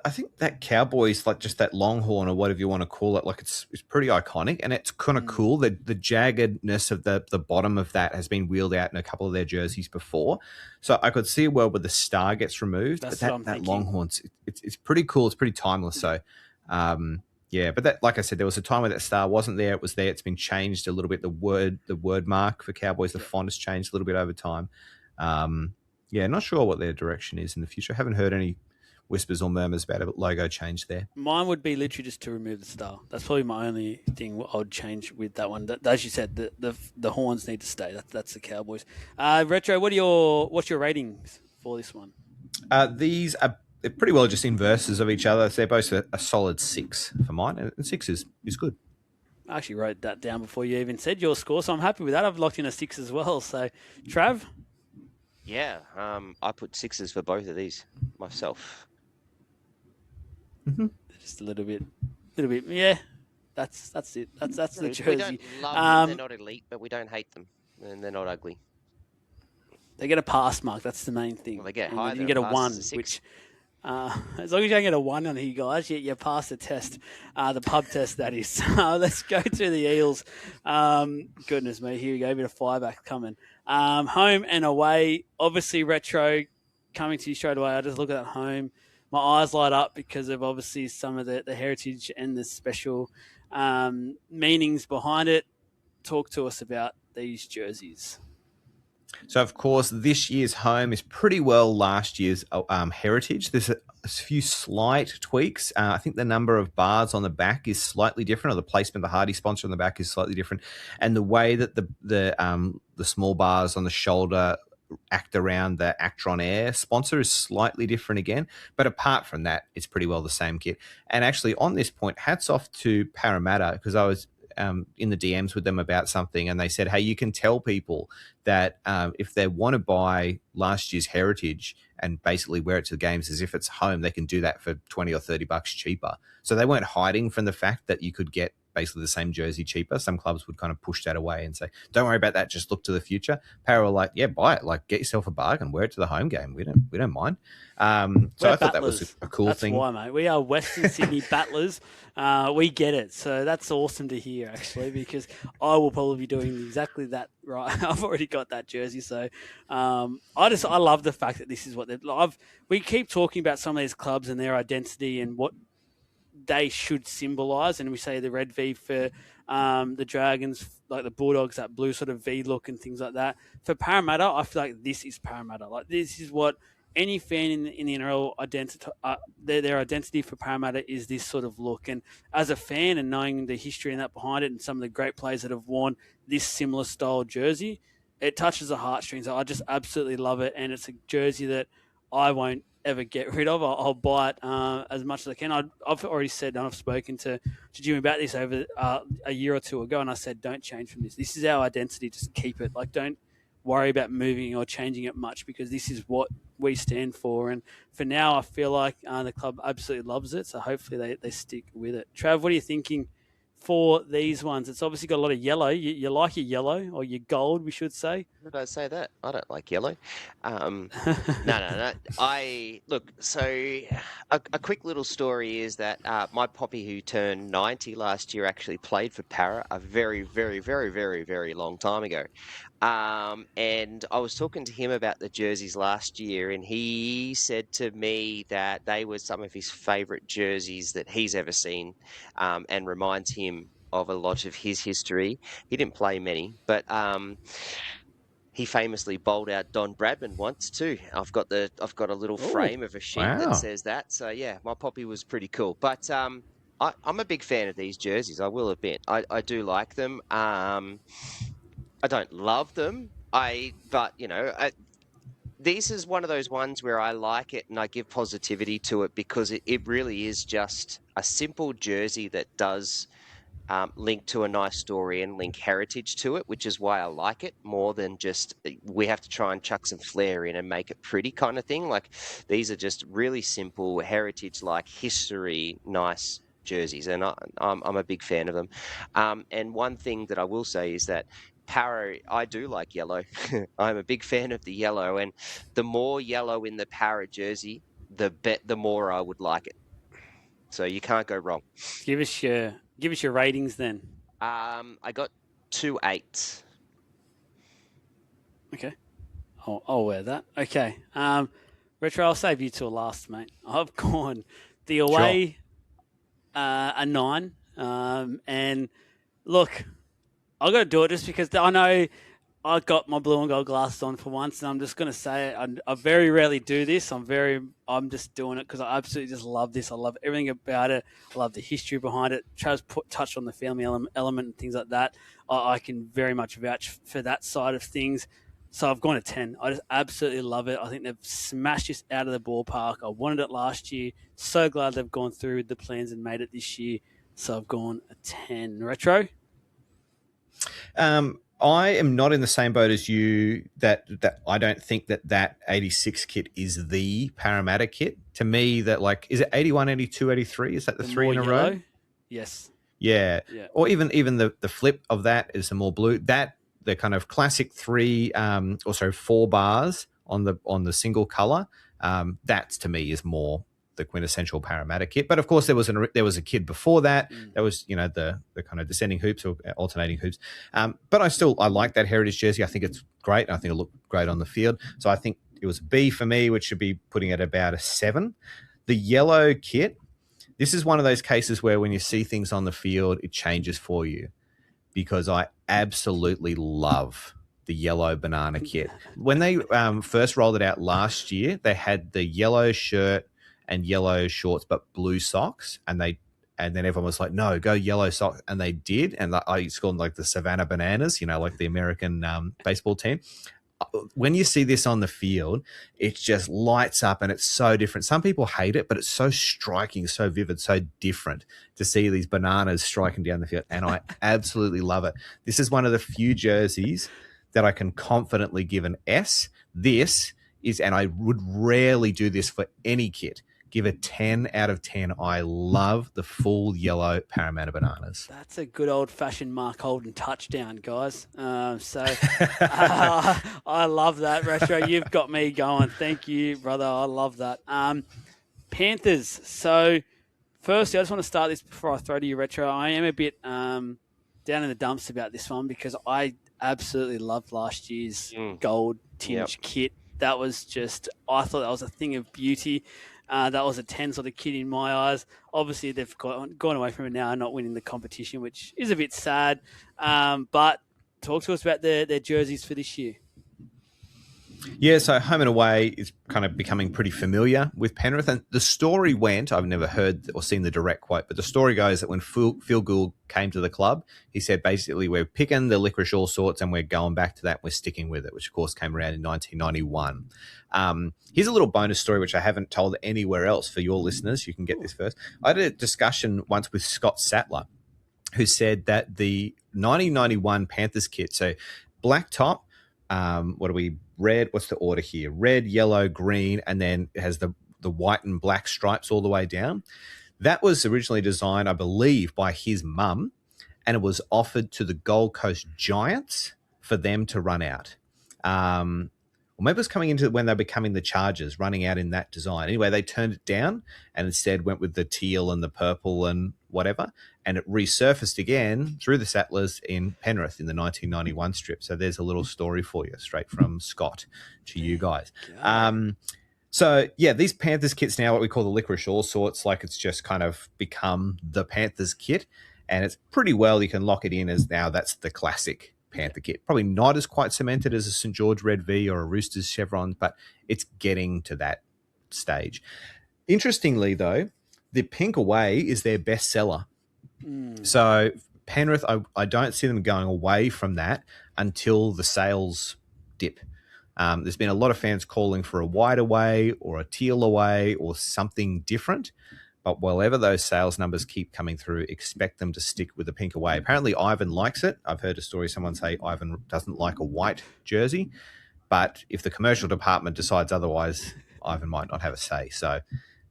think that Cowboys, like just that longhorn or whatever you want to call it, like it's pretty iconic, and it's kind of cool. The jaggedness of the bottom of that has been wheeled out in a couple of their jerseys before. So I could see a world where the star gets removed. That's but that longhorn's it's pretty cool. It's pretty timeless. So yeah, but that, like I said, there was a time where that star wasn't there. It was there. It's been changed a little bit. The word mark for Cowboys, the font has changed a little bit over time. Yeah, not sure what their direction is in the future. I haven't heard any whispers or murmurs about a logo change there. Mine would be literally just to remove the star. That's probably my only thing I would change with that one. As you said, the horns need to stay. That's the Cowboys. Retro, what's your ratings for this one? These are pretty well just inverses of each other. So they're both a solid 6 for mine, and 6 is good. I actually wrote that down before you even said your score, so I'm happy with that. I've locked in a 6 as well. So, Trav? Yeah, I put 6s for both of these myself. Mm-hmm. Just a little bit. Yeah, that's it. That's the jersey. We don't love them. They're not elite, but we don't hate them, and they're not ugly. They get a pass mark. That's the main thing. Well, they get and high. you can get a 1, which as long as you don't get a 1 on here, guys, you pass the test, the pub test, that is. Let's go to the Eels. Goodness me, here we go. A bit of fireback coming. Home and away. Obviously, Retro coming to you straight away. I just look at that home. My eyes light up because of obviously some of the heritage and the special meanings behind it. Talk to us about these jerseys. So, of course, this year's home is pretty well last year's heritage. There's a few slight tweaks. I think the number of bars on the back is slightly different, or the placement, the Hardy sponsor on the back is slightly different, and the way that the small bars on the shoulder act around the Actron Air sponsor is slightly different again. But apart from that, it's pretty well the same kit. And actually, on this point, hats off to Parramatta, because I was in the DMs with them about something, and they said, hey, you can tell people that if they want to buy last year's heritage and basically wear it to the games as if it's home, they can do that for $20 or $30 cheaper. So they weren't hiding from the fact that you could get basically the same jersey cheaper. Some clubs would kind of push that away and say, don't worry about that, just look to the future. Para were like, yeah, buy it, like get yourself a bargain, wear it to the home game. We don't mind. So I thought that was a cool thing. That's why, mate. We are Western Sydney battlers. We get it. So that's awesome to hear, actually, because I will probably be doing exactly that. Right, I've already got that jersey. So I love the fact that this is what we keep talking about some of these clubs and their identity and what they should symbolise, and we say the red V for the Dragons, like the Bulldogs, that blue sort of V look and things like that. For Parramatta, I feel like this is Parramatta. Like this is what any fan in the NRL identity, their identity for Parramatta is this sort of look. And as a fan and knowing the history and that behind it, and some of the great players that have worn this similar style jersey, it touches the heartstrings. I just absolutely love it, and it's a jersey that I won't ever get rid of. I'll buy it as much as I can. I've already said, and I've spoken to Jimmy about this over a year or two ago, and I said, don't change from this. This is our identity. Just keep it. Like, don't worry about moving or changing it much, because this is what we stand for. And for now, I feel like the club absolutely loves it, so hopefully they stick with it. Trav, what are you thinking for these ones? It's obviously got a lot of yellow. You like your yellow, or your gold, we should say. Did I say that? I don't like yellow. No. Look. So a quick little story is that my poppy, who turned 90 last year, actually played for Para a very, very, very, very, very long time ago. And I was talking to him about the jerseys last year, and he said to me that they were some of his favourite jerseys that he's ever seen, and reminds him of a lot of his history. He didn't play many, but he famously bowled out Don Bradman once too. I've got a little frame of a sheet that says that. So yeah, my poppy was pretty cool. But I'm a big fan of these jerseys, I will admit. I do like them. I don't love them. This is one of those ones where I like it and I give positivity to it, because it really is just a simple jersey that does link to a nice story and link heritage to it, which is why I like it more than just we have to try and chuck some flair in and make it pretty kind of thing. Like, these are just really simple heritage, like history, nice jerseys, and I'm a big fan of them. And one thing that I will say is that Para, I do like yellow. I'm a big fan of the yellow, and the more yellow in the Para jersey, the more I would like it. So you can't go wrong. Give us your ratings then. I got 2 8s. Okay, I'll wear that. Okay, Retro, I'll save you till last, mate. I've gone the away a 9, and look, I've got to do it just because I know I got my blue and gold glasses on for once, and I'm just going to say it. I very rarely do this. I'm just doing it because I absolutely just love this. I love everything about it. I love the history behind it. Travis touched on the family element and things like that. I can very much vouch for that side of things. So I've gone a 10. I just absolutely love it. I think they've smashed this out of the ballpark. I wanted it last year. So glad they've gone through with the plans and made it this year. So I've gone a 10. Retro? I am not in the same boat as you that I don't think that 86 kit is the Parramatta kit. To me, that, like, is it 81, 82, 83? Is that the three in a row? Yes. Yeah. Or even the flip of that is the more blue. That the kind of classic 4 bars on the single color. That to me is more the quintessential Parramatta kit. But of course, there was a kid before that. That was, the kind of descending hoops or alternating hoops. But I like that heritage jersey. I think it's great. I think it'll look great on the field. So I think it was a B for me, which should be putting it about a 7. The yellow kit, this is one of those cases where when you see things on the field, it changes for you, because I absolutely love the yellow banana kit. When they first rolled it out last year, they had the yellow shirt and yellow shorts, but blue socks, and then everyone was like, no, go yellow socks. And they did. And I used to call them like the Savannah Bananas, like the American baseball team. When you see this on the field, it just lights up and it's so different. Some people hate it, but it's so striking, so vivid, so different to see these bananas striking down the field. And I absolutely love it. This is one of the few jerseys that I can confidently give an S. This is, and I would rarely do this for any kit, give a 10 out of 10. I love the full yellow Parramatta Bananas. That's a good old-fashioned Mark Holden touchdown, guys. I love that, Retro. You've got me going. Thank you, brother. I love that. Panthers. So, firstly, I just want to start this before I throw to you, Retro. I am a bit down in the dumps about this one because I absolutely loved last year's gold tinge kit. That was just, I thought that was a thing of beauty. That was a 10 sort of kid in my eyes. Obviously, they've gone away from it now and not winning the competition, which is a bit sad. But talk to us about their jerseys for this year. Yeah, so home and away is kind of becoming pretty familiar with Penrith. And the story went, I've never heard or seen the direct quote, but the story goes that when Phil Gould came to the club, he said, basically, we're picking the licorice all sorts and we're going back to that. We're sticking with it, which, of course, came around in 1991. Here's a little bonus story, which I haven't told anywhere else for your listeners. You can get this first. I had a discussion once with Scott Sattler, who said that the 1991 Panthers kit, so black top, red, what's the order here? Red, yellow, green, and then it has the white and black stripes all the way down. That was originally designed, I believe, by his mum, and it was offered to the Gold Coast Giants for them to run out. Or maybe it was coming into when they were becoming the Chargers, running out in that design. Anyway, they turned it down and instead went with the teal and the purple and whatever. And it resurfaced again through the Sattlers in Penrith in the 1991 strip. So there's a little story for you, straight from Scott to you guys. So, yeah, these Panthers kits now, what we call the licorice all sorts, like it's just kind of become the Panthers kit. And it's pretty well, you can lock it in as now that's the classic Panther kit. Probably not as quite cemented as a St. George Red V or a Roosters chevron, but it's getting to that stage. Interestingly, though, the pink away is their best seller. So Penrith, I don't see them going away from that until the sales dip. There's been a lot of fans calling for a white away or a teal away or something different. But wherever those sales numbers keep coming through, expect them to stick with the pink away. Apparently, Ivan likes it. I've heard a story, someone say Ivan doesn't like a white jersey. But if the commercial department decides otherwise, Ivan might not have a say. So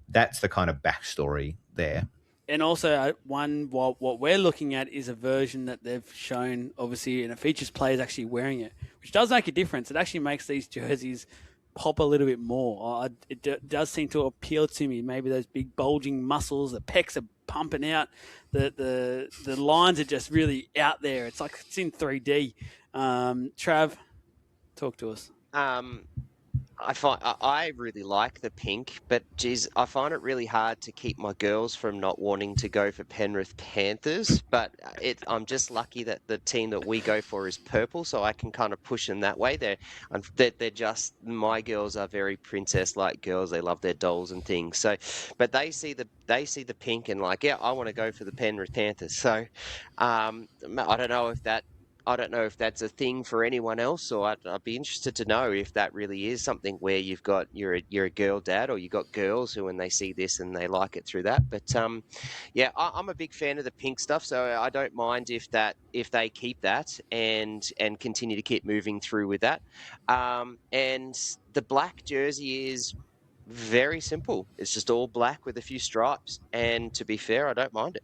that's the kind of backstory there. And also, what we're looking at is a version that they've shown, obviously, and it features players actually wearing it, which does make a difference. It actually makes these jerseys pop a little bit more. It does seem to appeal to me. Maybe those big bulging muscles, the pecs are pumping out, the lines are just really out there. It's like it's in 3D. Trav, talk to us. I really like the pink, but geez, I find it really hard to keep my girls from not wanting to go for Penrith Panthers. But I'm just lucky that the team that we go for is purple, so I can kind of push them that way. They're just, my girls are very princess-like girls. They love their dolls and things. So, but they see the pink and like, yeah, I want to go for the Penrith Panthers. So, I don't know if that's a thing for anyone else, or I'd be interested to know if that really is something where you're a girl dad, or you got girls who when they see this and they like it through that. But yeah, I'm a big fan of the pink stuff, so I don't mind if they keep that and continue to keep moving through with that. And the black jersey is very simple. It's just all black with a few stripes, and to be fair, I don't mind it.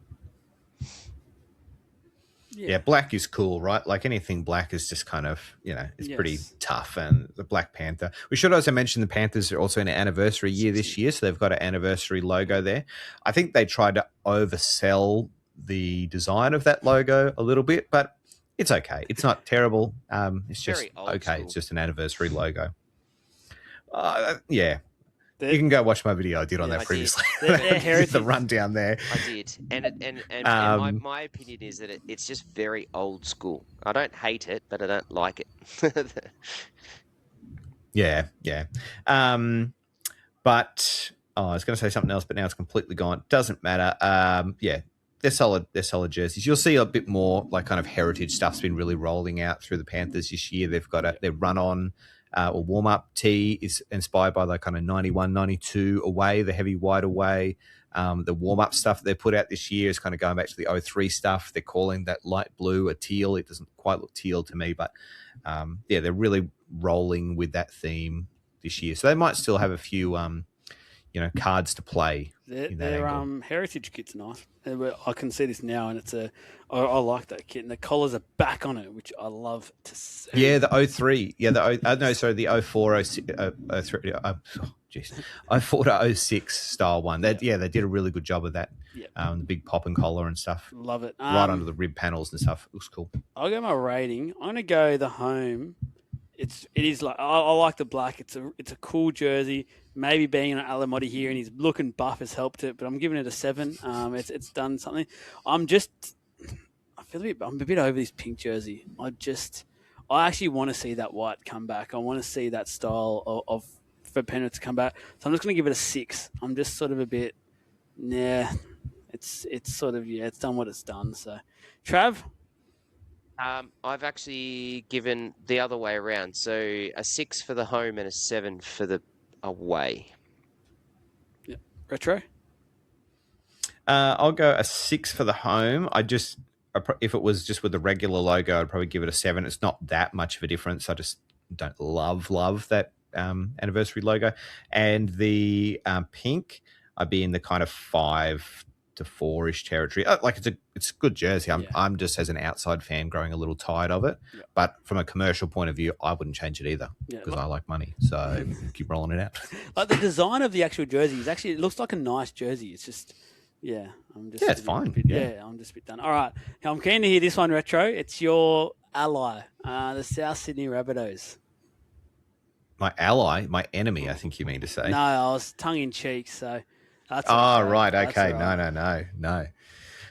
Yeah, black is cool, right? Like anything black is just kind of, it's pretty tough. And the Black Panther. We should also mention the Panthers are also in an anniversary year this year, so they've got an anniversary logo there. I think they tried to oversell the design of that logo a little bit, but it's okay. It's not terrible. It's just okay. School. It's just an anniversary logo. Yeah. You can go watch my video I did on Yeah, that I previously. They're Just heritage. the rundown there. I did, and my opinion is that it's just very old school. I don't hate it, but I don't like it. Yeah. But I was going to say something else, but now it's completely gone. Doesn't matter. Yeah, they're solid. They're solid jerseys. You'll see a bit more like kind of heritage stuff's been really rolling out through the Panthers this year. They've got their run on or warm up tee is inspired by the kind of 91, 92 away, the heavy white away. The warm up stuff that they put out this year is kind of going back to the 03 stuff. They're calling that light blue a teal. It doesn't quite look teal to me, but yeah, they're really rolling with that theme this year. So they might still have a few, cards to play. Their heritage kit's nice. I can see this now, and I like that kit, and the collars are back on it, which I love to see. Yeah, the 03. Yeah, the 04, 06, 03. Jeez, 04 to 06 style one. They did a really good job of that. Yep. The big pop and collar and stuff. Love it. Right under the rib panels and stuff. Looks cool. I'll go my rating. I'm gonna go the home. It is like I like the black. It's a cool jersey. Maybe being an Alamotti here and he's looking buff has helped it, but I'm giving it a 7. It's done something. I'm a bit over this pink jersey. I actually want to see that white come back. I want to see that style of for Penrith to come back. So I'm just going to give it a 6. I'm just sort of a bit, it's sort of it's done what it's done. So, Trav. I've actually given the other way around. So a 6 for the home and a 7 for the away. Yeah. Retro? I'll go a 6 for the home. If it was just with the regular logo, I'd probably give it a 7. It's not that much of a difference. I just don't love that anniversary logo. And the pink, I'd be in the kind of 5 to 4-ish territory. It's a good jersey. I'm just as an outside fan growing a little tired of it. Yeah. But from a commercial point of view, I wouldn't change it either because I like money. So keep rolling it out. Like the design of the actual jersey it looks like a nice jersey. It's just it's fine. I'm just a bit done. All right, now I'm keen to hear this one, Retro. It's your ally, the South Sydney Rabbitohs. My ally, my enemy, I think you mean to say. No, I was tongue in cheek, so. That's right. Okay. Right. No.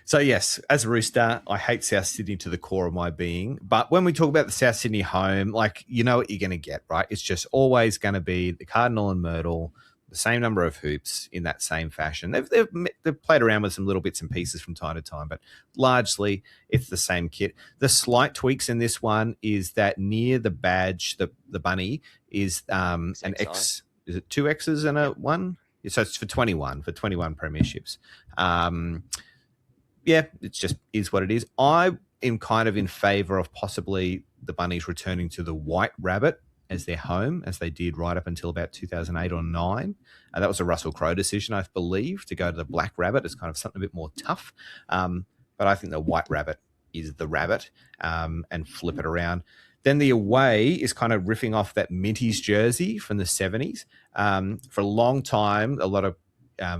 So, yes, as a Rooster, I hate South Sydney to the core of my being. But when we talk about the South Sydney home, you know what you're going to get, right? It's just always going to be the Cardinal and Myrtle, the same number of hoops in that same fashion. They've played around with some little bits and pieces from time to time, but largely it's the same kit. The slight tweaks in this one is that near the badge, the bunny, is an X. Is it 2 X's and a 1? So it's for 21 premierships. It just is what it is. I am kind of in favour of possibly the Bunnies returning to the White Rabbit as their home, as they did right up until about 2008 or 9. That was a Russell Crowe decision, I believe, to go to the Black Rabbit. It's kind of something a bit more tough. But I think the White Rabbit is the rabbit, and flip it around. Then the away is kind of riffing off that Minties jersey from the 70s. For a long time, a lot of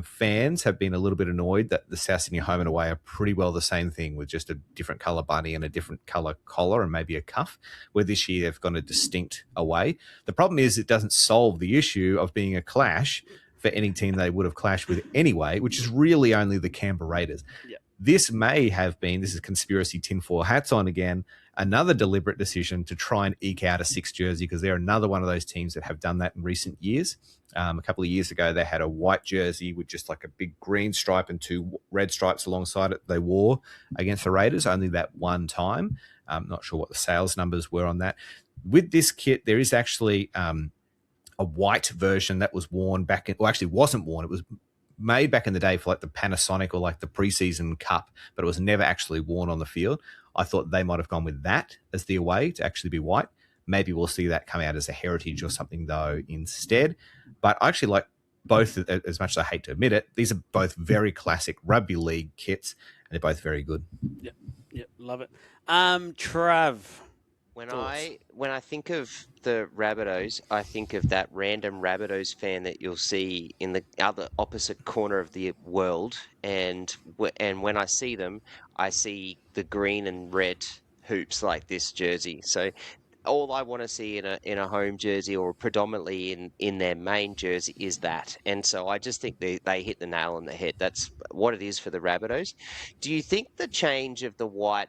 fans have been a little bit annoyed that the South Sydney home and away are pretty well the same thing with just a different colour bunny and a different colour collar and maybe a cuff, where this year they've gone a distinct away. The problem is it doesn't solve the issue of being a clash for any team they would have clashed with anyway, which is really only the Canberra Raiders. Yeah. This may have been, this is conspiracy tinfoil hats on again, another deliberate decision to try and eke out a 6 jersey, because they're another one of those teams that have done that in recent years. A couple of years ago, they had a white jersey with just like a big green stripe and 2 red stripes alongside it they wore against the Raiders only that one time. I'm not sure what the sales numbers were on that. With this kit, there is actually a white version that was worn back in, or actually wasn't worn. It was made back in the day for like the Panasonic or like the preseason cup, but it was never actually worn on the field. I thought they might have gone with that as the away to actually be white. Maybe we'll see that come out as a heritage or something though instead. But I actually like both, as much as I hate to admit it. These are both very classic rugby league kits, and they're both very good. Yep, love it. Trav. When I think of the Rabbitohs, I think of that random Rabbitohs fan that you'll see in the other opposite corner of the world, and when I see them, I see the green and red hoops like this jersey. So all I want to see in a home jersey, or predominantly in their main jersey, is that. And so I just think they hit the nail on the head. That's what it is for the Rabbitohs. Do you think the change of the white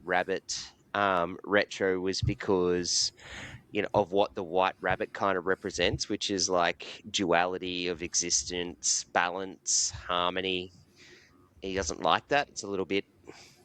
rabbit retro was because, of what the white rabbit kind of represents, which is like duality of existence, balance, harmony? He doesn't like that. It's a little bit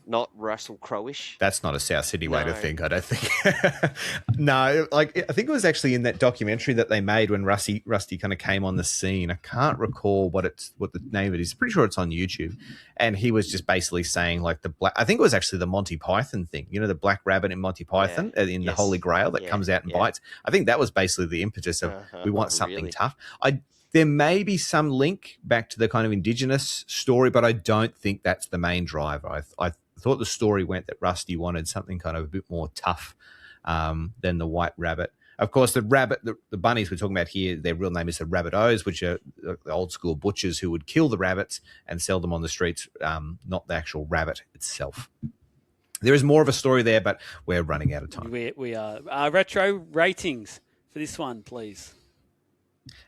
not Russell Crowe-ish. That's not a South Sydney way to No. think, I don't think. No, like I think it was actually in that documentary that they made when Rusty kind of came on the scene. I can't recall what the name of it is. Pretty sure it's on YouTube. And he was just basically saying like I think it was actually the Monty Python thing. The black rabbit in Monty Python in the Holy Grail that comes out and bites. I think that was basically the impetus of we want something really tough. There may be some link back to the kind of Indigenous story, but I don't think that's the main driver. I thought the story went that Rusty wanted something kind of a bit more tough than the white rabbit. Of course, the bunnies we're talking about here, their real name is the Rabbitohs, which are the old school butchers who would kill the rabbits and sell them on the streets, not the actual rabbit itself. There is more of a story there, but we're running out of time. We are. Retro ratings for this one, please.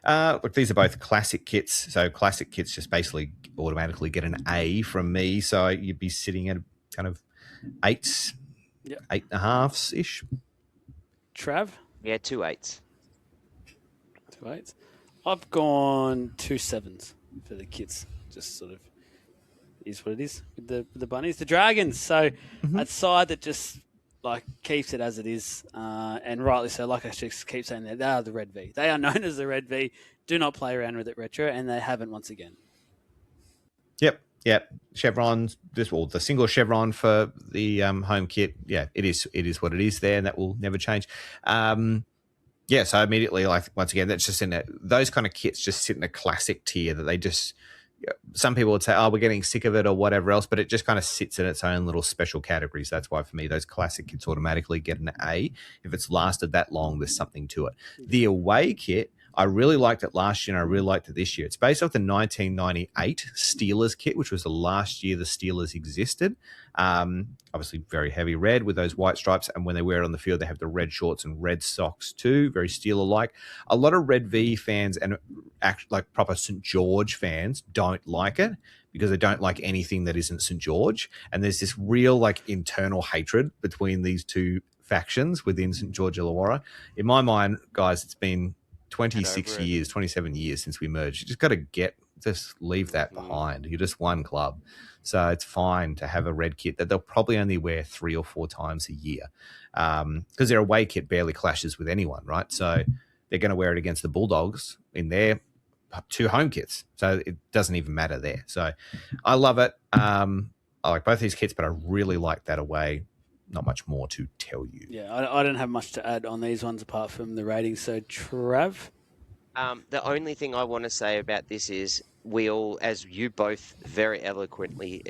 Look, these are both classic kits. So classic kits just basically automatically get an A from me. So you'd be sitting at kind of 8s, 8.5s-ish. Trav? Yeah, 2 8s. 2 8s. I've gone 2 7s for the kits. Just sort of is what it is with the bunnies. The Dragons. So a side that just like keeps it as it is, and rightly so. Like I just keep saying, they are the Red V. They are known as the Red V. Do not play around with it retro, and they haven't once again. Yep. Chevrons, the single chevron for the home kit. Yeah, it is what it is there, and that will never change. So immediately, like once again, that's just those kind of kits just sit in a classic tier that they just. Some people would say, "Oh, we're getting sick of it" or whatever else, but it just kind of sits in its own little special categories. That's why for me, those classic kits automatically get an A. If it's lasted that long, there's something to it. The away kit. I really liked it last year and I really liked it this year. It's based off the 1998 Steelers kit, which was the last year the Steelers existed. Obviously very heavy red with those white stripes. And when they wear it on the field, they have the red shorts and red socks too. Very Steeler-like. A lot of Red V fans and like proper St. George fans don't like it because they don't like anything that isn't St. George. And there's this real like internal hatred between these two factions within St. George Illawarra. In my mind, guys, it's been 27 years since we merged. You just got to just leave that behind. You're just one club. So it's fine to have a red kit that they'll probably only wear 3 or 4 times a year because their away kit barely clashes with anyone, right? So they're going to wear it against the Bulldogs in their 2 home kits. So it doesn't even matter there. So I love it. I like both these kits, but I really like that away. Not much more to tell you. Yeah, I don't have much to add on these ones apart from the ratings. So, Trav? The only thing I want to say about this is we all, as you both very eloquently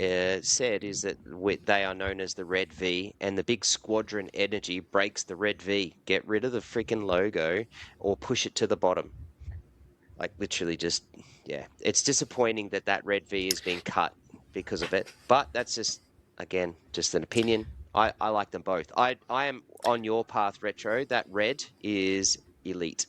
said, is that they are known as the Red V, and the big squadron energy breaks the Red V. Get rid of the freaking logo or push it to the bottom. Like literally just, it's disappointing that Red V is being cut because of it. But that's just, again, just an opinion. I like them both. I am on your path, Retro. That red is elite.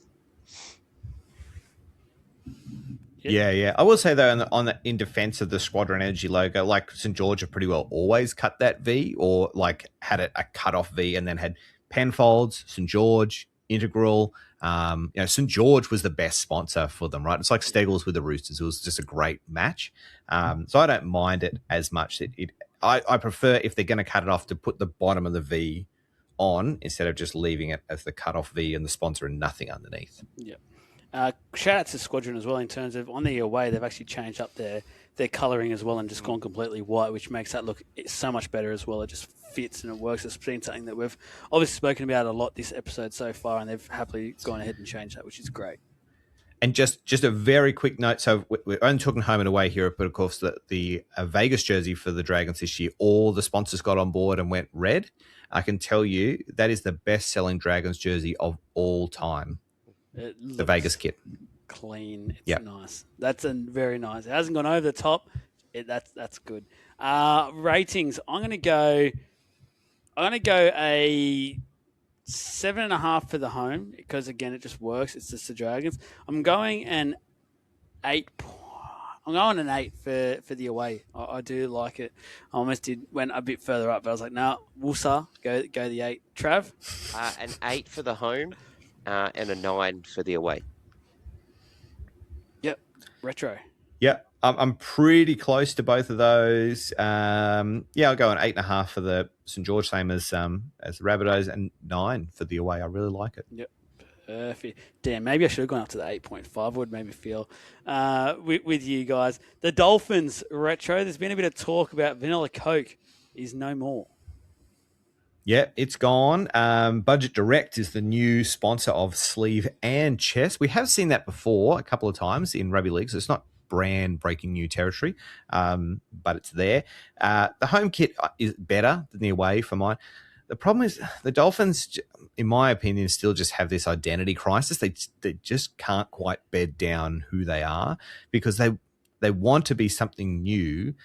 Yeah. I will say though, in defense of the Squadron Energy logo, like St. George have pretty well always cut that V, or like had a cut off V and then had Penfolds, St. George, Integral. St. George was the best sponsor for them, right? It's like Steggles with the Roosters. It was just a great match. So I don't mind it as much. I prefer, if they're going to cut it off, to put the bottom of the V on instead of just leaving it as the cut-off V and the sponsor and nothing underneath. Yeah. Shout out to Squadron as well in terms of on the away, they've actually changed up their colouring as well and just gone completely white, which makes that look so much better as well. It just fits and it works. It's been something that we've obviously spoken about a lot this episode so far, and they've happily gone ahead and changed that, which is great. And just a very quick note. So we're only talking home and away here, but of course the Vegas jersey for the Dragons this year, all the sponsors got on board and went red. I can tell you that is the best-selling Dragons jersey of all time. The Vegas kit. Clean. It's nice. That's very nice. It hasn't gone over the top. That's good. Ratings. I'm gonna go a 7.5 for the home because, again, it just works. It's just the Dragons. I'm going an 8. I'm going an 8 for the away. I do like it. I almost went a bit further up, but I was like, no, Woosa, go the 8. Trav? An 8 for the home and a 9 for the away. Yep. Retro. Yeah, I'm pretty close to both of those. I'll go an 8.5 for the St George, same as the Rabbitohs, and 9 for the away. I really like it. Yep. Perfect. Damn, maybe I should have gone up to the 8.5. Would make me feel with you guys. The Dolphins retro. There's been a bit of talk about Vanilla Coke is no more. Yeah, it's gone. Budget Direct is the new sponsor of sleeve and chest. We have seen that before a couple of times in rugby league, so it's not brand breaking new territory, but it's there. The home kit is better than the away for mine. The problem is the Dolphins, in my opinion, still just have this identity crisis. They just can't quite bed down who they are because they want to be something new,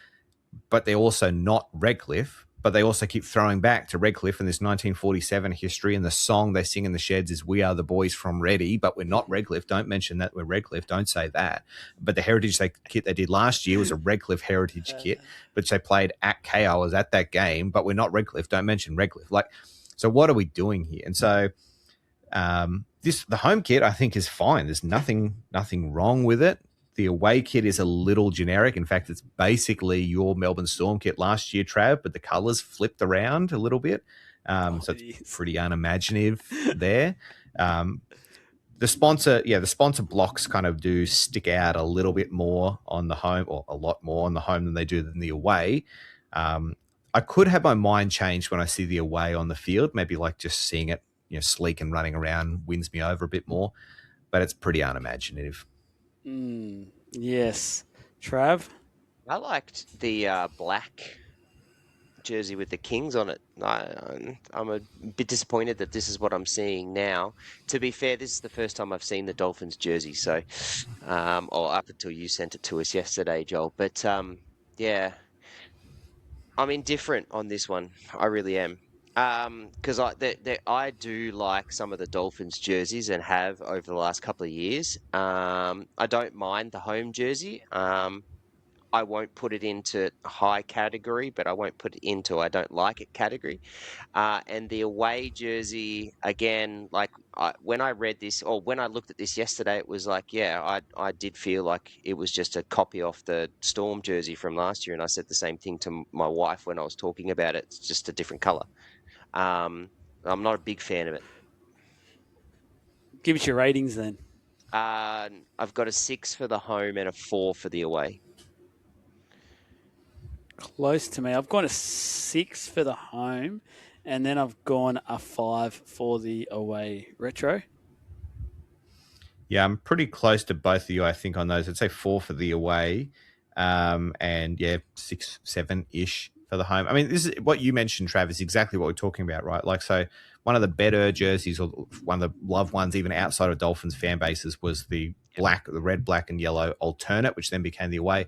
but they're also not Redcliffe. But they also keep throwing back to Redcliffe and this 1947 history, and the song they sing in the sheds is "We are the boys from Reddy," but we're not Redcliffe. Don't mention that we're Redcliffe. Don't say that. But the heritage kit they did last year was a Redcliffe heritage kit, which they played at KO. I was at that game, but we're not Redcliffe. Don't mention Redcliffe. So what are we doing here? And so the home kit I think is fine. There's nothing wrong with it. The away kit is a little generic. In fact, it's basically your Melbourne Storm kit last year, Trav, but the colours flipped around a little bit. So it's pretty unimaginative there. The sponsor blocks kind of do stick out a little bit more on the home, or a lot more on the home than they do than the away. I could have my mind changed when I see the away on the field. Maybe like just seeing it, sleek and running around wins me over a bit more, but it's pretty unimaginative. Yes. Trav? I liked the black jersey with the Kings on it. I'm a bit disappointed that this is what I'm seeing now. To be fair, this is the first time I've seen the Dolphins jersey, so or up until you sent it to us yesterday, Joel. But yeah, I'm indifferent on this one. I really am. Because I do like some of the Dolphins jerseys and have over the last couple of years. I don't mind the home jersey. I won't put it into high category, but I won't put it into I don't like it category. And the away jersey, again, when I read this, or when I looked at this yesterday, it was like, yeah, I did feel like it was just a copy off the Storm jersey from last year. And I said the same thing to my wife when I was talking about it. It's just a different colour. I'm not a big fan of it. Give us your ratings then. I've got a 6 for the home and a 4 for the away. Close to me. I've gone a 6 for the home, and then I've gone a 5 for the away. Retro? Yeah, I'm pretty close to both of you, I think, on those. I'd say 4 for the away, and 6, 7-ish for the home. I mean, this is what you mentioned, Trav, is exactly what we're talking about, right? So one of the better jerseys, or one of the loved ones, even outside of Dolphins fan bases, was the red, black, and yellow alternate, which then became the away.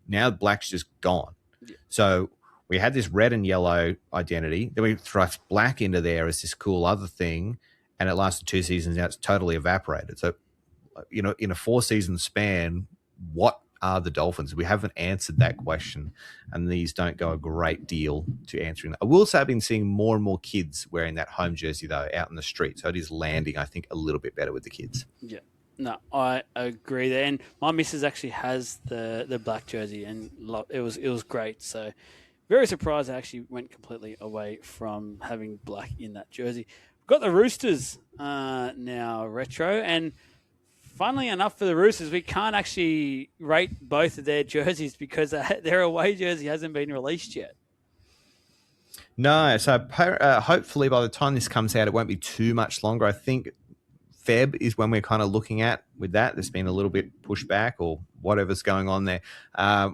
Now black's just gone. Yeah. So we had this red and yellow identity. Then we thrust black into there as this cool other thing, and it lasted 2 seasons. Now it's totally evaporated. So, in a 4-season span, what are the Dolphins? We haven't answered that question, and these don't go a great deal to answering that. I will say I've been seeing more and more kids wearing that home jersey, though, out in the street. So it is landing, I think, a little bit better with the kids. Yeah. No, I agree there. And my missus actually has the black jersey, and it was great. So very surprised I actually went completely away from having black in that jersey. We've got the Roosters now, Retro, and funnily enough for the Roosters, we can't actually rate both of their jerseys because their away jersey hasn't been released yet. No, so hopefully by the time this comes out, it won't be too much longer. I think Feb is when we're kind of looking at with that. There's been a little bit pushed back or whatever's going on there.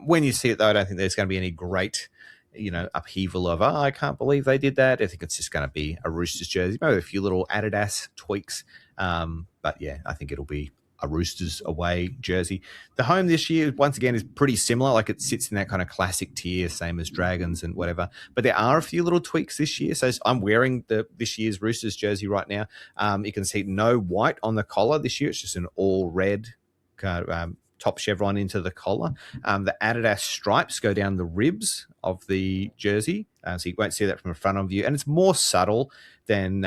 When you see it, though, I don't think there's going to be any great, upheaval of, I can't believe they did that. I think it's just going to be a Roosters jersey, maybe a few little Adidas tweaks. But yeah, I think it'll be a Roosters away jersey. The home this year, once again, is pretty similar. Like it sits in that kind of classic tier, same as Dragons and whatever. But there are a few little tweaks this year. So I'm wearing this year's Roosters jersey right now. You can see no white on the collar this year. It's just an all red top chevron into the collar. The Adidas stripes go down the ribs of the jersey, so you won't see that from the front of you. And it's more subtle than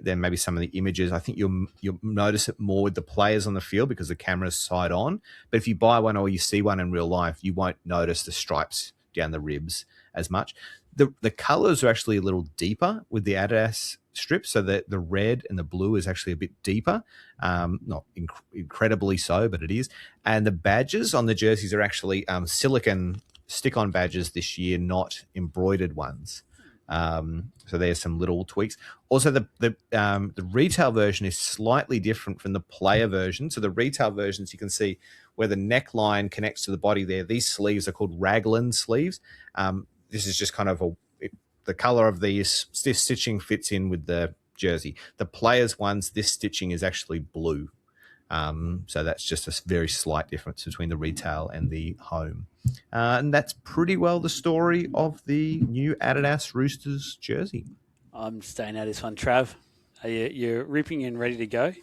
maybe some of the images. I think you'll notice it more with the players on the field because the camera's side on. But if you buy one or you see one in real life, you won't notice the stripes down the ribs as much. The colors are actually a little deeper with the Adidas strips, so that the red and the blue is actually a bit deeper. Not incredibly so, but it is. And the badges on the jerseys are actually silicone stick-on badges this year, not embroidered ones. So there's some little tweaks. Also, the retail version is slightly different from the player version. So the retail versions, you can see where the neckline connects to the body there. These sleeves are called raglan sleeves. This is just kind of the color of this stitching fits in with the jersey. The players' ones, this stitching is actually blue. So that's just a very slight difference between the retail and the home. And that's pretty well the story of the new Adidas Roosters jersey. I'm staying out of this one. Trav, you're ripping and ready to go?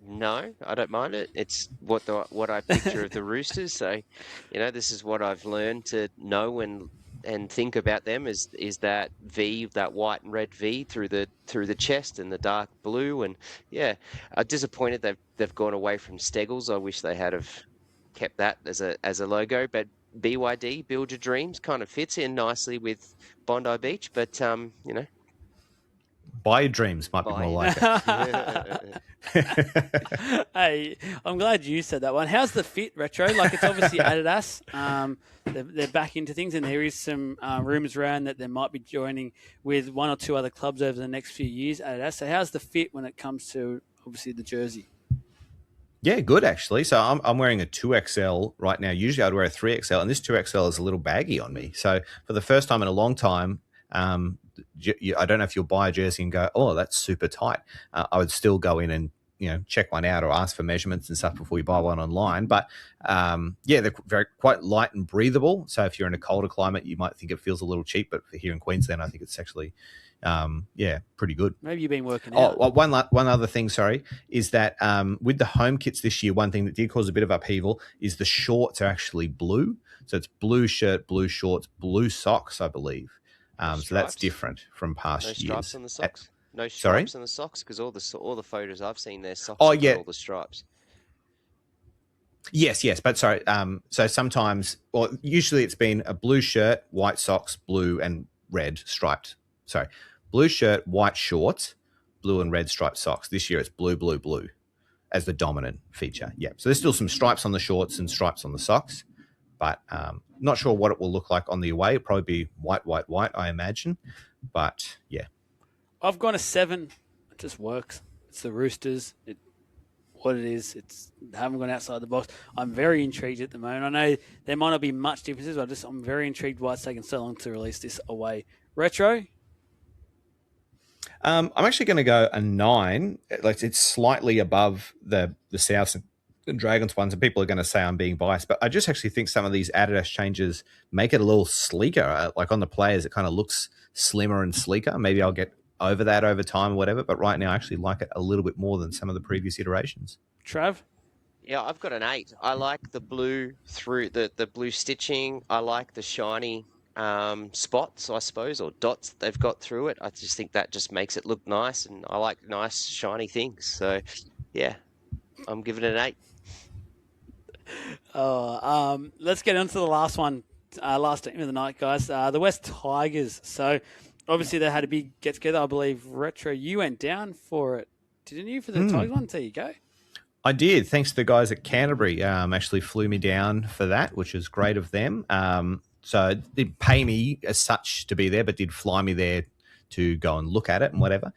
No, I don't mind it. It's what I picture of the Roosters. So, this is what I've learned to know and think about them is that V, that white and red V through the chest and the dark blue. And yeah, I'm disappointed they've gone away from Steggles. I wish they had have kept that as a logo. But BYD, Build Your Dreams, kind of fits in nicely with Bondi Beach. But Buy Your Dreams might be more like it. Hey, I'm glad you said that one. How's the fit, Retro? Like, it's obviously Adidas. They're back into things, and there is some rumours around that they might be joining with one or two other clubs over the next few years, Adidas. So how's the fit when it comes to, obviously, the jersey? Yeah, good, actually. So I'm wearing a 2XL right now. Usually I'd wear a 3XL, and this 2XL is a little baggy on me. So for the first time in a long time, I don't know if you'll buy a jersey and go, oh, that's super tight. I would still go in and check one out or ask for measurements and stuff before you buy one online. But they're quite light and breathable. So if you're in a colder climate, you might think it feels a little cheap. But for here in Queensland, I think it's actually pretty good. Maybe you've been working out. Oh, one other thing, is that with the home kits this year, one thing that did cause a bit of upheaval is the shorts are actually blue. So it's blue shirt, blue shorts, blue socks, I believe. So that's different from past years. No stripes on the socks? No stripes on the socks? Because all the photos I've seen, there's socks with all the stripes. Yes, but sorry. So sometimes, usually it's been a blue shirt, white socks, blue and red striped. Sorry, blue shirt, white shorts, blue and red striped socks. This year it's blue, blue, blue as the dominant feature. Yeah. So there's still some stripes on the shorts and stripes on the socks, but not sure what it will look like on the away. It'll probably be white, white, white, I imagine. But yeah. I've gone a 7. It just works. It's the Roosters. What it is. I haven't gone outside the box. I'm very intrigued at the moment. I know there might not be much differences, but I'm very intrigued why it's taken so long to release this away. Retro? I'm actually going to go a 9. Like, it's slightly above the Souths and Dragons ones, and people are going to say I'm being biased, but I just actually think some of these Adidas changes make it a little sleeker. Like on the players, it kind of looks slimmer and sleeker. Maybe I'll get over that over time or whatever, but right now I actually like it a little bit more than some of the previous iterations. Trav? Yeah, I've got an 8. I like the blue through the blue stitching. I like the shiny spots, I suppose, or dots that they've got through it. I just think that just makes it look nice, and I like nice shiny things. So yeah, I'm giving it an 8. Let's get on to the last one. Last team of the night, guys. The West Tigers. So obviously they had a big get together. I believe, Retro, you went down for it, didn't you, for the Tigers one? There you go. I did. Thanks to the guys at Canterbury. Actually flew me down for that, which was great of them. So it didn't pay me as such to be there, but did fly me there to go and look at it and whatever.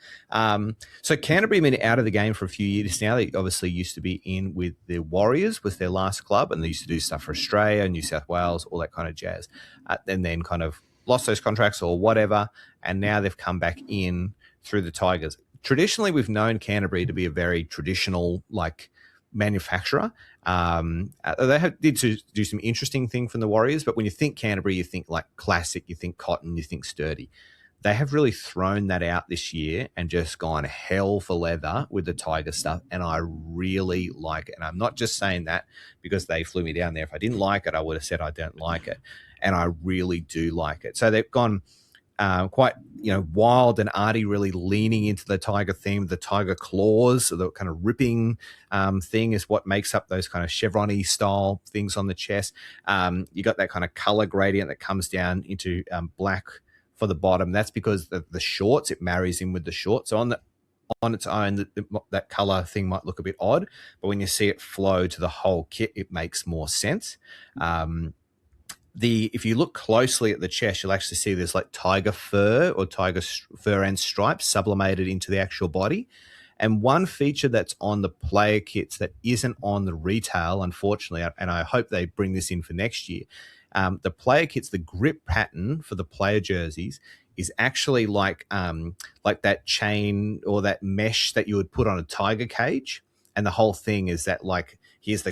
So Canterbury have been out of the game for a few years now. They obviously used to be in with the Warriors, was their last club, and they used to do stuff for Australia, New South Wales, all that kind of jazz. And then kind of lost those contracts or whatever, and now they've come back in through the Tigers. Traditionally, we've known Canterbury to be a very traditional, like, manufacturer. Did do some interesting thing from the Warriors, but when you think Canterbury, you think like classic, you think cotton, you think sturdy. They have really thrown that out this year and just gone hell for leather with the Tiger stuff, and I really like it. And I'm not just saying that because they flew me down there. If I didn't like it, I would have said I don't like it, and I really do like it. So they've gone quite, wild and arty, really leaning into the Tiger theme. The Tiger claws, the kind of ripping thing, is what makes up those kind of chevron-y style things on the chest. You got that kind of color gradient that comes down into black for the bottom. That's because the shorts, it marries in with the shorts. So on its own, that color thing might look a bit odd, but when you see it flow to the whole kit, it makes more sense. If you look closely at the chest, you'll actually see there's like tiger fur or tiger fur and stripes sublimated into the actual body. And one feature that's on the player kits that isn't on the retail, unfortunately, and I hope they bring this in for next year, the player kits, the grip pattern for the player jerseys is actually like that chain or that mesh that you would put on a tiger cage. And the whole thing is that like, here's the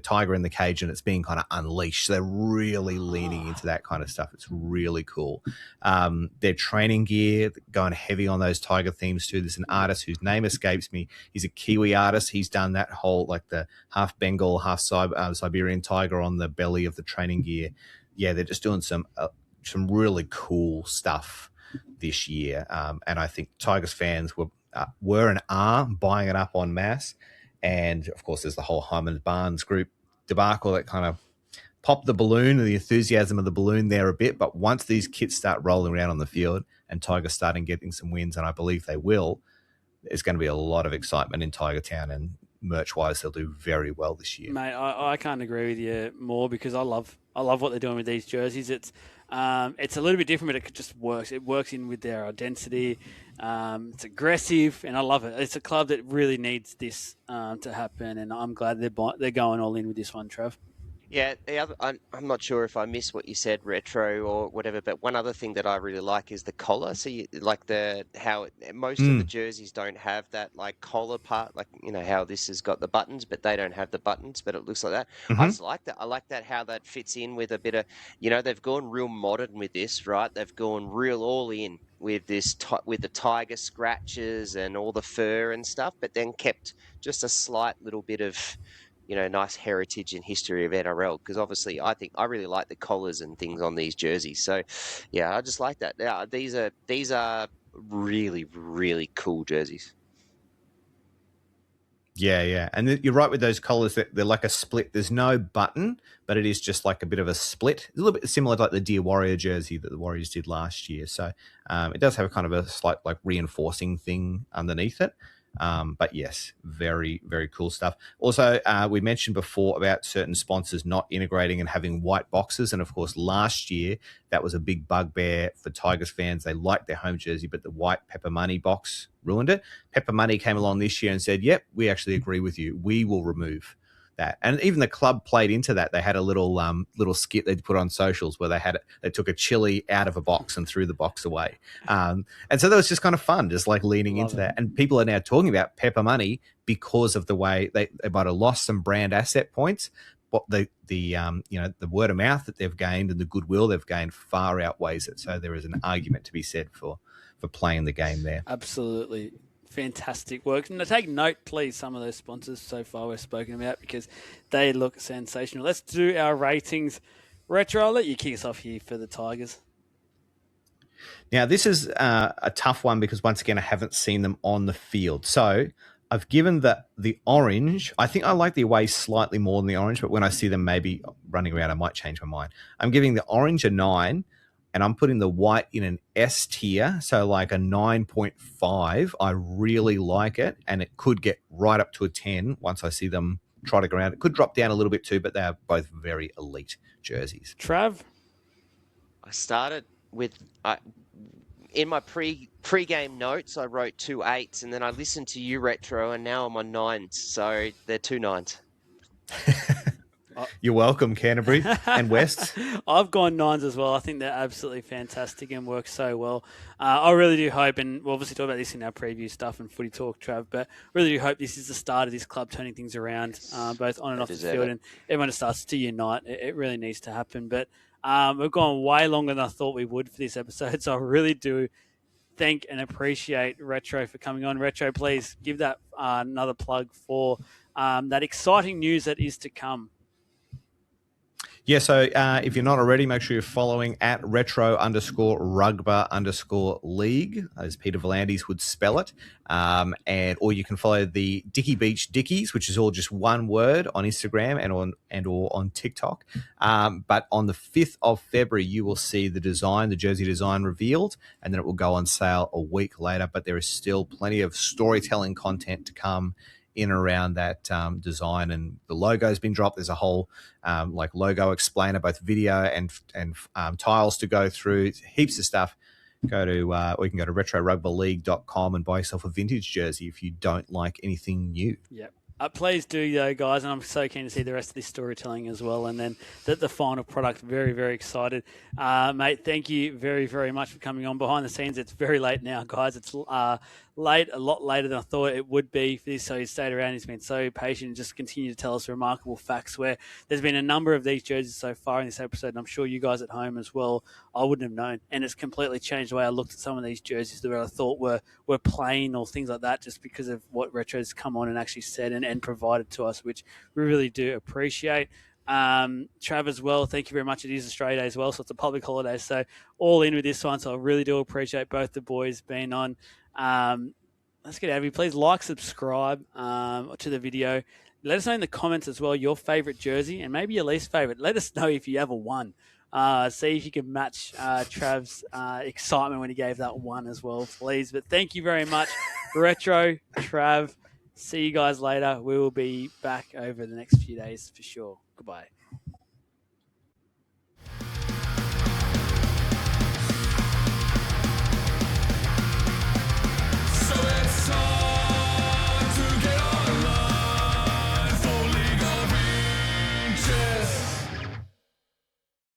tiger in the cage and it's being kind of unleashed. So they're really leaning into that kind of stuff. It's really cool. Their training gear, going heavy on those tiger themes too. There's an artist whose name escapes me. He's a Kiwi artist. He's done that whole, like the half Bengal, half Siberian tiger on the belly of the training gear. Yeah, they're just doing some really cool stuff this year. And I think Tigers fans were and are buying it up en masse. And, of course, there's the whole Hyman Barnes group debacle that kind of popped the balloon and the enthusiasm of the balloon there a bit. But once these kits start rolling around on the field and Tigers starting getting some wins, and I believe they will, there's going to be a lot of excitement in Tiger Town, and merch-wise, they'll do very well this year. Mate, I can't agree with you more because I love what they're doing with these jerseys. It's a little bit different, but it just works. It works in with their identity. It's aggressive, and I love it. It's a club that really needs this to happen, and I'm glad they're going all in with this one, Trav. Yeah, I'm not sure if I missed what you said, retro or whatever, but one other thing that I really like is the collar. So you like most of the jerseys don't have that like collar part, like how this has got the buttons, but they don't have the buttons, but it looks like that. I just like that. I like that how that fits in with a bit of, they've gone real modern with this, right? They've gone real all in with this with the tiger scratches and all the fur and stuff, but then kept just a slight little bit of nice heritage and history of NRL, because obviously I really like the collars and things on these jerseys. So, yeah, I just like that. Yeah, these are really, really cool jerseys. Yeah. And you're right with those collars, that they're like a split. There's no button, but it is just like a bit of a split. A little bit similar to like the Dear Warrior jersey that the Warriors did last year. So it does have kind of a slight like reinforcing thing underneath it. But yes, very, very cool stuff. Also, we mentioned before about certain sponsors not integrating and having white boxes. And of course, last year, that was a big bugbear for Tigers fans. They liked their home jersey, but the white Pepper Money box ruined it. Pepper Money came along this year and said, yep, we actually agree with you. We will remove that. And even the club played into that. They had a little skit they'd put on socials where they took a chili out of a box and threw the box away. And so that was just kind of fun, just like leaning into that. And people are now talking about Pepper Money because of the way they might have lost some brand asset points, but the word of mouth that they've gained and the goodwill they've gained far outweighs it. So there is an argument to be said for playing the game there. Absolutely. Fantastic work. And take note, please, some of those sponsors so far we've spoken about, because they look sensational. Let's do our ratings. Retro, I'll let you kick us off here for the Tigers. Now, this is a tough one because, once again, I haven't seen them on the field. So I've given the orange. I think I like the away slightly more than the orange, but when I see them maybe running around, I might change my mind. I'm giving the orange a 9. And I'm putting the white in an S tier, so like a 9.5. I really like it, and it could get right up to a 10 once I see them trotting around. It could drop down a little bit too, but they are both very elite jerseys. Trav? I started with... in my pre-game notes, I wrote 2 8s, and then I listened to you, Retro, and now I'm on 9s, so they're 2 9s. You're welcome, Canterbury and West. I've gone Nines as well. I think they're absolutely fantastic and work so well. I really do hope, and we'll obviously talk about this in our preview stuff and footy talk, Trav, but really do hope this is the start of this club turning things around, both on and off the field, and everyone starts to unite. It really needs to happen. But we've gone way longer than I thought we would for this episode, so I really do thank and appreciate Retro for coming on. Retro, please give that another plug for that exciting news that is to come. Yeah, so if you're not already, make sure you're following at retro_rugby_league, as Peter Volandis would spell it. Or you can follow the Dicky Beach Dickies, which is all just one word, on Instagram and on TikTok. But on the 5th of February, you will see the jersey design revealed, and then it will go on sale a week later. But there is still plenty of storytelling content to come in around that design, and the logo's been dropped. There's a whole logo explainer, both video and tiles to go through. Heaps of stuff. You can go to retrorugbyleague.com and buy yourself a vintage jersey if you don't like anything new. Yep. Please do, though, guys, and I'm so keen to see the rest of this storytelling as well, and then the final product. Very, very excited. Mate, thank you very, very much for coming on. Behind the scenes, it's very late now, guys. It's late, a lot later than I thought it would be for this, so he stayed around. He's been so patient and just continued to tell us remarkable facts, where there's been a number of these jerseys so far in this episode, and I'm sure you guys at home as well, I wouldn't have known, and it's completely changed the way I looked at some of these jerseys that I thought were plain or things like that, just because of what Retro's come on and actually said and provided to us, which we really do appreciate. Trav as well, thank you very much. It is Australia Day as well, so it's a public holiday, so all in with this one, so I really do appreciate both the boys being on. Let's get out of here. Please like, subscribe to the video. Let us know in the comments as well your favourite jersey and maybe your least favourite. Let us know if you ever won. See if you can match Trav's excitement when he gave that one as well, please. But thank you very much, Retro, Trav. See you guys later. We will be back over the next few days for sure. Goodbye.